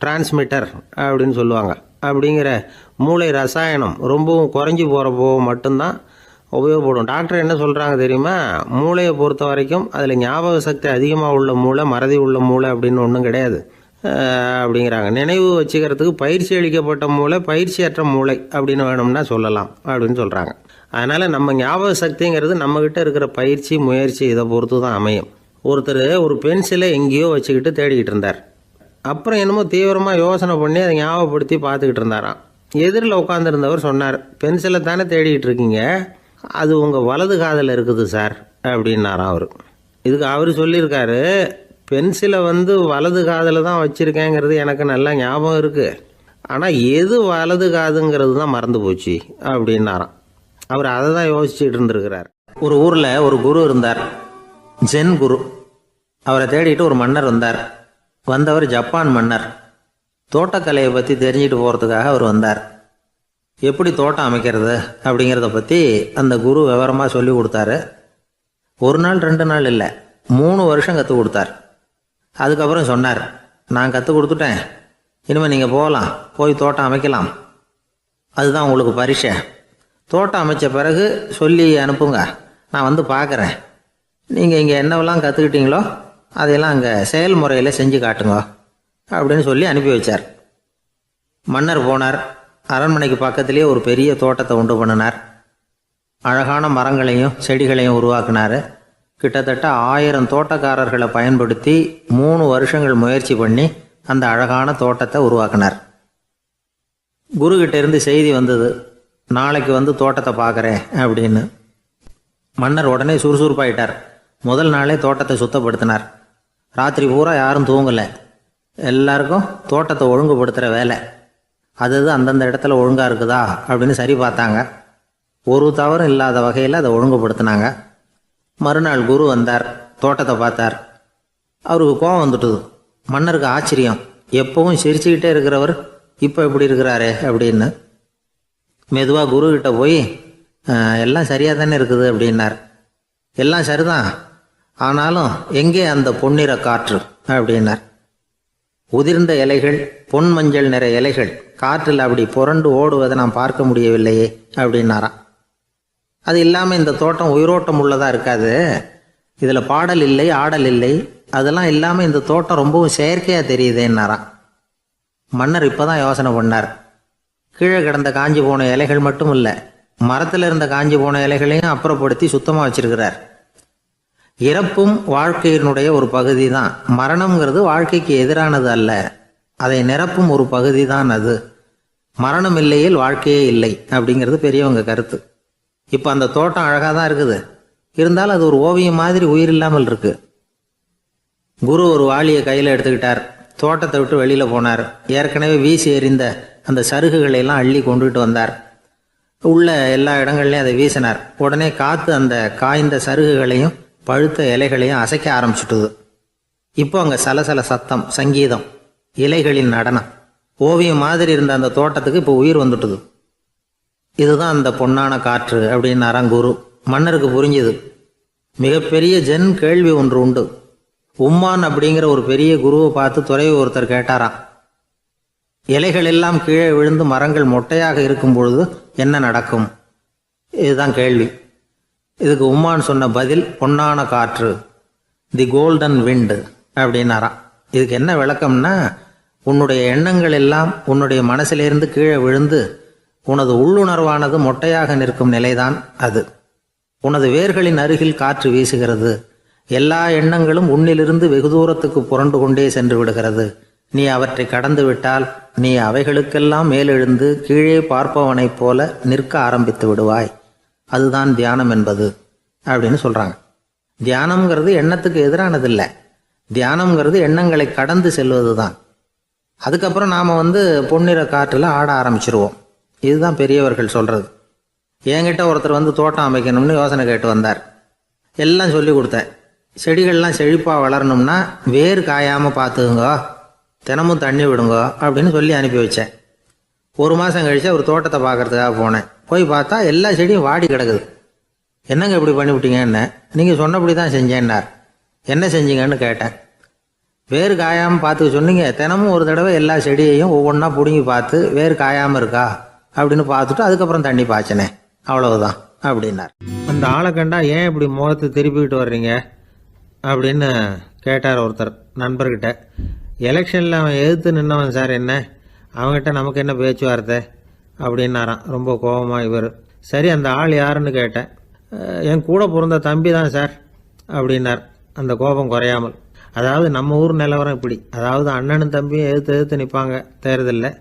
டிரான்ஸ்மிட்டர் அப்படின்னு சொல்லுவாங்க. அப்படிங்கிற மூளை ரசாயனம் ரொம்பவும் குறைஞ்சி போகிறப்போ மட்டும்தான் உபயோகப்படும். டாக்டர் என்ன சொல்கிறாங்க தெரியுமா? மூளையை பொறுத்த வரைக்கும் அதில் ஞாபக சக்தி அதிகமாக உள்ள மூளை, மறதி உள்ள மூளை அப்படின்னு ஒன்றும் கிடையாது அப்படிங்கிறாங்க. நினைவு வச்சுக்கிறதுக்கு பயிற்சி அளிக்கப்பட்ட மூளை, பயிற்சியற்ற மூளை அப்படின்னு வேணும்னா சொல்லலாம் அப்படின்னு சொல்கிறாங்க. அதனால் நம்ம ஞாபக சக்திங்கிறது நம்மக்கிட்ட இருக்கிற பயிற்சி, முயற்சி இதை பொறுத்து தான் அமையும். ஒருத்தர் ஒரு பென்சிலை எங்கேயோ வச்சுக்கிட்டு தேடிக்கிட்டு இருந்தார். அப்புறம் என்னமோ தீவிரமாக யோசனை பண்ணி அதை ஞாபகப்படுத்தி பார்த்துக்கிட்டு இருந்தாராம். எதிரில் உட்காந்துருந்தவர் சொன்னார், பென்சிலை தானே தேடிக்கிட்டு இருக்கீங்க, அது உங்கள் வலது காதில் இருக்குது சார் அப்படின்னாராம் அவர். இதுக்கு அவர் சொல்லியிருக்காரு, பென்சிலை வலது காதில் தான் வச்சுருக்கேங்கிறது எனக்கு நல்லா ஞாபகம் இருக்குது, ஆனால் எது வலது காதுங்கிறது தான் மறந்து போச்சு அப்படின்னாராம். அவர் அதை தான் யோசிச்சுட்டு இருந்திருக்கிறார். ஒரு ஊரில் ஒரு குரு இருந்தார், ஜென் குரு. அவரை தேடிட்டு ஒரு மன்னர் வந்தார். வந்தவர் ஜப்பான் மன்னர். தோட்டக்கலையை பற்றி தெரிஞ்சுட்டு போகிறதுக்காக அவர் வந்தார். எப்படி தோட்டம் அமைக்கிறது அப்படிங்கிறத பற்றி அந்த குரு விவரமாக சொல்லி கொடுத்தாரு. 1 நாள் 2 நாள் இல்லை, 3 வருஷம் கற்றுக் கொடுத்தார். அதுக்கப்புறம் சொன்னார், நான் கற்றுக் கொடுத்துட்டேன், இனிமேல் நீங்கள் போகலாம், போய் தோட்டம் அமைக்கலாம், அதுதான் உங்களுக்கு பரிசை. தோட்டம் அமைச்ச பிறகு சொல்லி அனுப்புங்க, நான் பார்க்குறேன். நீங்கள் இங்கே என்னவெல்லாம் கற்றுக்கிட்டீங்களோ அதையெல்லாம் அங்கே செயல்முறையில் செஞ்சு காட்டுங்க அப்படின்னு சொல்லி அனுப்பி வச்சார். மன்னர் போனார். அரண்மனைக்கு பக்கத்திலேயே ஒரு பெரிய தோட்டத்தை உண்டு பண்ணினார். அழகான மரங்களையும் செடிகளையும் உருவாக்கினார். கிட்டத்தட்ட 1000 தோட்டக்காரர்களை பயன்படுத்தி 3 வருஷங்கள் முயற்சி பண்ணி அந்த அழகான தோட்டத்தை உருவாக்கினார். குருக்கிட்ட இருந்து செய்தி வந்தது, நாளைக்கு தோட்டத்தை பார்க்குறேன் அப்படின்னு. மன்னர் உடனே சுறுசுறுப்பாயிட்டார். முதல் நாளே தோட்டத்தை சுத்தப்படுத்தினார். ராத்திரி பூரா யாரும் தூங்கலை. எல்லாருக்கும் தோட்டத்தை ஒழுங்குபடுத்துகிற வேலை. அது அந்தந்த இடத்துல ஒழுங்காக இருக்குதா அப்படின்னு சரி பார்த்தாங்க. ஒரு தவறும் இல்லாத வகையில் அதை ஒழுங்குபடுத்தினாங்க. மறுநாள் குரு வந்தார், தோட்டத்தை பார்த்தார். அவருக்கு கோபம் வந்துட்டுது. மன்னருக்கு ஆச்சரியம், எப்பவும் சிரிச்சுக்கிட்டே இருக்கிறவர் இப்போ எப்படி இருக்கிறாரே அப்படின்னு. மெதுவாக குருக்கிட்ட போய் எல்லாம் சரியாக தானே இருக்குது அப்படின்னார். எல்லாம் சரிதான், ஆனாலும் எங்கே அந்த பொன்னிற காற்று அப்படின்னார். உதிர்ந்த இலைகள், பொன் மஞ்சள் நிற இலைகள் காற்றில் அப்படி புரண்டு ஓடுவதை நான் பார்க்க முடியவில்லையே அப்படின்னாராம். அது இல்லாமல் இந்த தோட்டம் உயிரோட்டம் உள்ளதாக இருக்காது, இதில் பாடல் இல்லை, ஆடல் இல்லை, அதெல்லாம் இல்லாமல் இந்த தோட்டம் ரொம்பவும் செயற்கையாக தெரியுதுன்னாராம். மன்னர் இப்போ தான் யோசனை பண்ணார். கீழே கிடந்த காஞ்சி போன இலைகள் மட்டும் இல்லை, மரத்தில் இருந்த காஞ்சி போன இலைகளையும் அப்புறப்படுத்தி சுத்தமாக வச்சிருக்கிறார். இறப்பும் வாழ்க்கையினுடைய ஒரு பகுதி தான். மரணம்ங்கிறது வாழ்க்கைக்கு எதிரானது அல்ல, அதை நிரப்பும் ஒரு பகுதி தான் அது. மரணம் இல்லையில் வாழ்க்கையே இல்லை அப்படிங்கிறது பெரியவங்க கருத்து. இப்போ அந்த தோட்டம் அழகாக தான் இருக்குது, இருந்தாலும் அது ஒரு ஓவியம் மாதிரி உயிர் இல்லாமல் இருக்கு. குரு ஒரு வாளியை கையில் எடுத்துக்கிட்டார். தோட்டத்தை விட்டு வெளியில் போனார். ஏற்கனவே வீசி எறிந்த அந்த சருகுகளை எல்லாம் அள்ளி கொண்டுகிட்டு வந்தார். உள்ள எல்லா இடங்கள்லையும் அதை வீசினார். உடனே காற்று அந்த காய்ந்த சருகுகளையும் பழுத்த இலைகளையும் அசைக்க ஆரம்பிச்சுட்டுது. இப்போ அங்கே சலசல சத்தம், சங்கீதம், இலைகளின் நடனம், ஓவியம் மாதிரி இருந்த அந்த தோட்டத்துக்கு இப்போ உயிர் வந்துட்டுது. இதுதான் அந்த பொன்னான காற்று அப்படின்னாராம் குரு. மன்னருக்கு புரிஞ்சுது. மிகப்பெரிய ஜென் கேள்வி ஒன்று உண்டு. உம்மான் அப்படிங்கிற ஒரு பெரிய குருவை பார்த்து துறவி ஒருத்தர் கேட்டாராம், இலைகள் எல்லாம் கீழே விழுந்து மரங்கள் மொட்டையாக இருக்கும் பொழுது என்ன நடக்கும்? இதுதான் கேள்வி. இதுக்கு உம்மான் சொன்ன பதில் பொன்னான காற்று, தி கோல்டன் விண்டு அப்படின்னாராம். இதுக்கு என்ன விளக்கம்னா, உன்னுடைய எண்ணங்கள் எல்லாம் உன்னுடைய மனசிலிருந்து கீழே விழுந்து உனது உள்ளுணர்வானது மொட்டையாக நிற்கும் நிலைதான் அது. உனது வேர்களின் அருகில் காற்று வீசுகிறது. எல்லா எண்ணங்களும் உன்னிலிருந்து வெகு தூரத்துக்கு புரண்டு கொண்டே சென்று விடுகிறது. நீ அவற்றை கடந்து விட்டால் நீ அவைகளுக்கெல்லாம் மேலெழுந்து கீழே பார்ப்பவனைப் போல நிற்க ஆரம்பித்து விடுவாய். அதுதான் தியானம் என்பது அப்படின்னு சொல்றாங்க. தியானம்ங்கிறது எண்ணத்துக்கு எதிரானதில்லை. தியானம்ங்கிறது எண்ணங்களை கடந்து செல்வது தான். அதுக்கப்புறம் நாம் பொன்னிற காற்றில் ஆட ஆரம்பிச்சிருவோம். இதுதான் பெரியவர்கள் சொல்கிறது. என்கிட்ட ஒருத்தர் தோட்டம் அமைக்கணும்னு யோசனை கேட்டு வந்தார். எல்லாம் சொல்லி கொடுத்தேன். செடிகள்லாம் செழிப்பாக வளரணும்னா வேர் காயாமல் பார்த்துக்குங்க, தினமும் தண்ணி விடுங்க அப்படின்னு சொல்லி அனுப்பி வச்சேன். ஒரு மாதம் கழிச்சு ஒரு தோட்டத்தை பார்க்கறதுக்காக போனேன். போய் பார்த்தா எல்லா செடியும் வாடி கிடக்குது. என்னங்க இப்படி பண்ணிவிட்டீங்கன்னு. நீங்கள் சொன்னபடி தான் செஞ்சேன்னார். என்ன செஞ்சீங்கன்னு கேட்டேன். வேர் காயாமல் பார்த்துக்க சொன்னீங்க, தினமும் ஒரு தடவை எல்லா செடியையும் ஒவ்வொன்றா பிடுங்கி பார்த்து வேர் காயாமல் இருக்கா அப்படின்னு பார்த்துட்டு அதுக்கப்புறம் தண்ணி பாய்ச்சினேன், அவ்வளவுதான் அப்படின்னார். அந்த ஆளை கண்டா ஏன் இப்படி முகத்தை திருப்பிக்கிட்டு வர்றீங்க அப்படின்னு கேட்டார் ஒருத்தர் நண்பர்கிட்ட. எலெக்ஷனில் அவன் எதிர்த்து நின்னவன் சார், என்ன அவங்ககிட்ட நமக்கு என்ன பேச்சுவார்த்தை அப்படின்னாராம் ரொம்ப கோபமாக இவர். சரி, அந்த ஆள் யாருன்னு கேட்டேன். என் கூட பிறந்த தம்பி தான் சார் அப்படின்னார் அந்த கோபம் குறையாமல். அதாவது நம்ம ஊர் நிலவரம் இப்படி. அதாவது அண்ணனும் தம்பியும் எதிர்த்து நிற்பாங்க தேர்தலில்,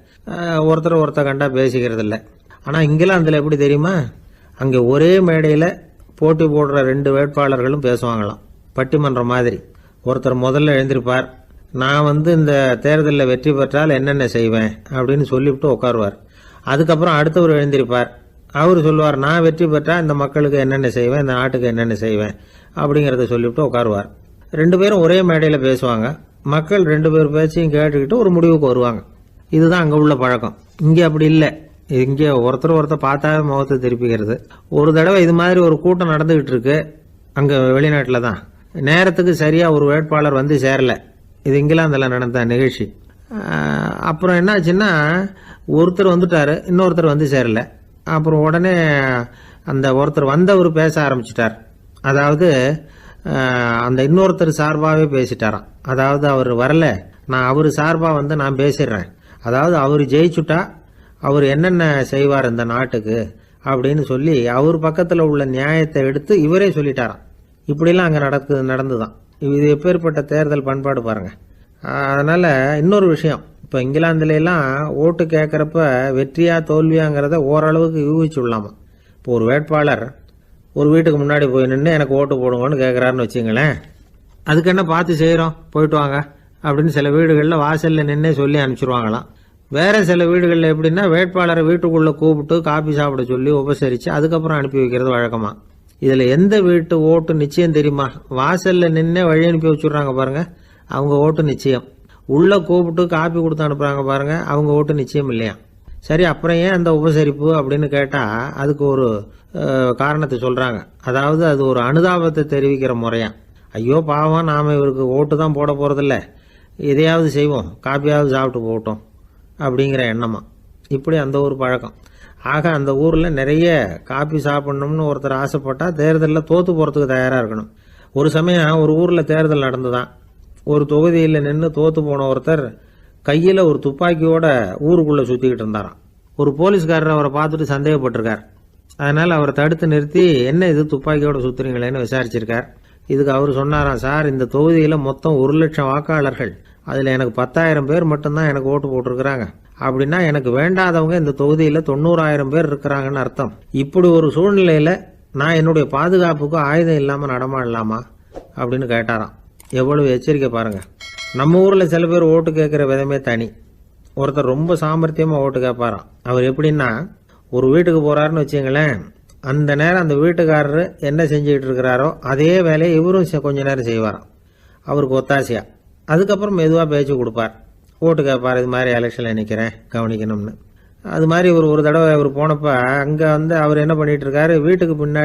ஒருத்தர் கண்டா பேசிக்கிறது இல்லை. ஆனால் இங்கிலாந்தில் எப்படி தெரியுமா, அங்கே ஒரே மேடையில் போட்டி போடுற 2 வேட்பாளர்களும் பேசுவாங்களாம், பட்டிமன்றம் மாதிரி. ஒருத்தர் முதல்ல எழுந்திருப்பார், நான் இந்த தேர்தலில் வெற்றி பெற்றால் என்னென்ன செய்வேன் அப்படின்னு சொல்லிவிட்டு உட்காருவார். அதுக்கப்புறம் அடுத்தவர் எழுந்திருப்பார், அவர் சொல்லுவார், நான் வெற்றி பெற்றால் இந்த மக்களுக்கு என்னென்ன செய்வேன், இந்த நாட்டுக்கு என்னென்ன செய்வேன் அப்படிங்கிறத சொல்லிவிட்டு உட்காருவார். 2 பேரும் ஒரே மேடையில் பேசுவாங்க. மக்கள் 2 பேர் பேச்சையும் கேட்டுக்கிட்டு ஒரு முடிவுக்கு வருவாங்க. இதுதான் அங்கே உள்ள பழக்கம். இங்கே அப்படி இல்லை. இங்கே ஒருத்தர் பார்த்தாவே முகத்தை திருப்பிக்கிறது. ஒரு தடவை இது மாதிரி ஒரு கூட்டம் நடந்துகிட்டு இருக்கு அங்கே வெளிநாட்டில் தான். நேரத்துக்கு சரியாக ஒரு வேட்பாளர் சேரலை. இது இங்கிலாந்தில் நடந்த நிகழ்ச்சி. அப்புறம் என்னாச்சுன்னா, ஒருத்தர் வந்துட்டாரு, இன்னொருத்தர் சேரலை. அப்புறம் உடனே அந்த ஒருத்தர் வந்தவர் பேச ஆரம்பிச்சிட்டார். அதாவது அந்த இன்னொருத்தர் சார்பாகவே பேசிட்டாராம். அதாவது அவர் வரல, நான் அவர் சார்பாக நான் பேசிடுறேன். அதாவது அவர் ஜெயிச்சுட்டா அவர் என்னென்ன செய்வார் இந்த நாட்டுக்கு அப்படின்னு சொல்லி அவர் பக்கத்தில் உள்ள நியாயத்தை எடுத்து இவரே சொல்லிட்டாராம். இப்படிலாம் அங்கே நடந்துதான். இது எப்பேற்பட்ட தேர்தல் பண்பாடு பாருங்க. அதனால இன்னொரு விஷயம், இப்போ இங்கிலாந்துலாம் ஓட்டு கேட்குறப்ப வெற்றியா தோல்வியாங்கிறத ஓரளவுக்கு யூகிச்சுடலாமா. இப்போ ஒரு வேட்பாளர் ஒரு வீட்டுக்கு முன்னாடி போய் நின்று எனக்கு ஓட்டு போடுங்கன்னு கேட்குறாருன்னு வச்சுங்களேன். அதுக்கு என்ன பார்த்து செய்கிறோம், போயிட்டு வாங்க அப்படின்னு சில வீடுகளில் வாசலில் நின்னே சொல்லி அனுப்பிச்சிருவாங்களாம். வேற சில வீடுகளில் எப்படின்னா, வேட்பாளரை வீட்டுக்குள்ளே கூப்பிட்டு காபி சாப்பிட சொல்லி உபசரித்து அதுக்கப்புறம் அனுப்பி வைக்கிறது வழக்கமா. இதில் எந்த வீட்டு ஓட்டு நிச்சயம் தெரியுமா? வாசலில் நின்னே வழி அனுப்பி வச்சுடுறாங்க பாருங்க, அவங்க ஓட்டு நிச்சயம். உள்ளே கூப்பிட்டு காப்பி கொடுத்து அனுப்புகிறாங்க பாருங்க, அவங்க ஓட்டு நிச்சயம் இல்லையா. சரி, அப்புறம் ஏன் அந்த உபசரிப்பு அப்படின்னு கேட்டால் அதுக்கு ஒரு காரணத்தை சொல்கிறாங்க. அதாவது அது ஒரு அனுதாபத்தை தெரிவிக்கிற முறையா. ஐயோ பாவம், நாம் இவருக்கு ஓட்டு தான் போட போகிறதில்ல, எதையாவது செய்வோம், காப்பியாவது சாப்பிட்டு போட்டோம் அப்படிங்கிற எண்ணமா. இப்படி அந்த ஒரு பழக்கம். ஆக அந்த ஊரில் நிறைய காப்பி சாப்பிடணும்னு ஒருத்தர் ஆசைப்பட்டால் தேர்தலில் தோற்று போகிறதுக்கு தயாராக இருக்கணும். ஒரு சமயம் ஒரு ஊரில் தேர்தல் நடந்துதான். ஒரு தொகுதியில் நின்று தோற்று போன ஒருத்தர் கையில் ஒரு துப்பாக்கியோட ஊருக்குள்ளே சுற்றிக்கிட்டு இருந்தாராம். ஒரு போலீஸ்காரர் அவரை பார்த்துட்டு சந்தேகப்பட்டிருக்கார். அதனால் அவரை தடுத்து நிறுத்தி, என்ன இது துப்பாக்கியோட சுற்றுறீங்களேன்னு விசாரிச்சிருக்கார். இதுக்கு அவர் சொன்னாராம், சார் இந்த தொகுதியில் மொத்தம் 1,00,000 வாக்காளர்கள், அதில் எனக்கு 10,000 பேர் மட்டும்தான் எனக்கு ஓட்டு போட்டிருக்கிறாங்க. அப்படின்னா எனக்கு வேண்டாதவங்க இந்த தொகுதியில் 90,000 பேர் இருக்கிறாங்கன்னு அர்த்தம். இப்படி ஒரு சூழ்நிலையில் நான் என்னுடைய பாதுகாப்புக்கு ஆயுதம் இல்லாமல் நடமாடலாமா அப்படின்னு கேட்டாராம். எவ்வளவு எச்சரிக்கை பாருங்க. நம்ம ஊரில் சில பேர் ஓட்டு கேட்குற விதமே தனி. ஒருத்தர் ரொம்ப சாமர்த்தியமாக ஓட்டு கேட்பாராம். அவர் எப்படின்னா, ஒரு வீட்டுக்கு போகிறாருன்னு வச்சுங்களேன், அந்த நேரம் அந்த வீட்டுக்காரரு என்ன செஞ்சுக்கிட்டு இருக்கிறாரோ அதே வேலையை இவரும் கொஞ்ச நேரம் செய்வாராம், அவருக்கு ஒத்தாசையா. அதுக்கப்புறம் மெதுவாக பேச்சு கொடுப்பார், ஓட்டு கேட்பார், இது மாதிரி எலெக்ஷனில் நிற்கிறேன் கவனிக்கணும்னு. அது மாதிரி ஒரு தடவை அவர் போனப்போ அங்கே அவர் என்ன பண்ணிட்டு இருக்காரு, வீட்டுக்கு பின்னாடி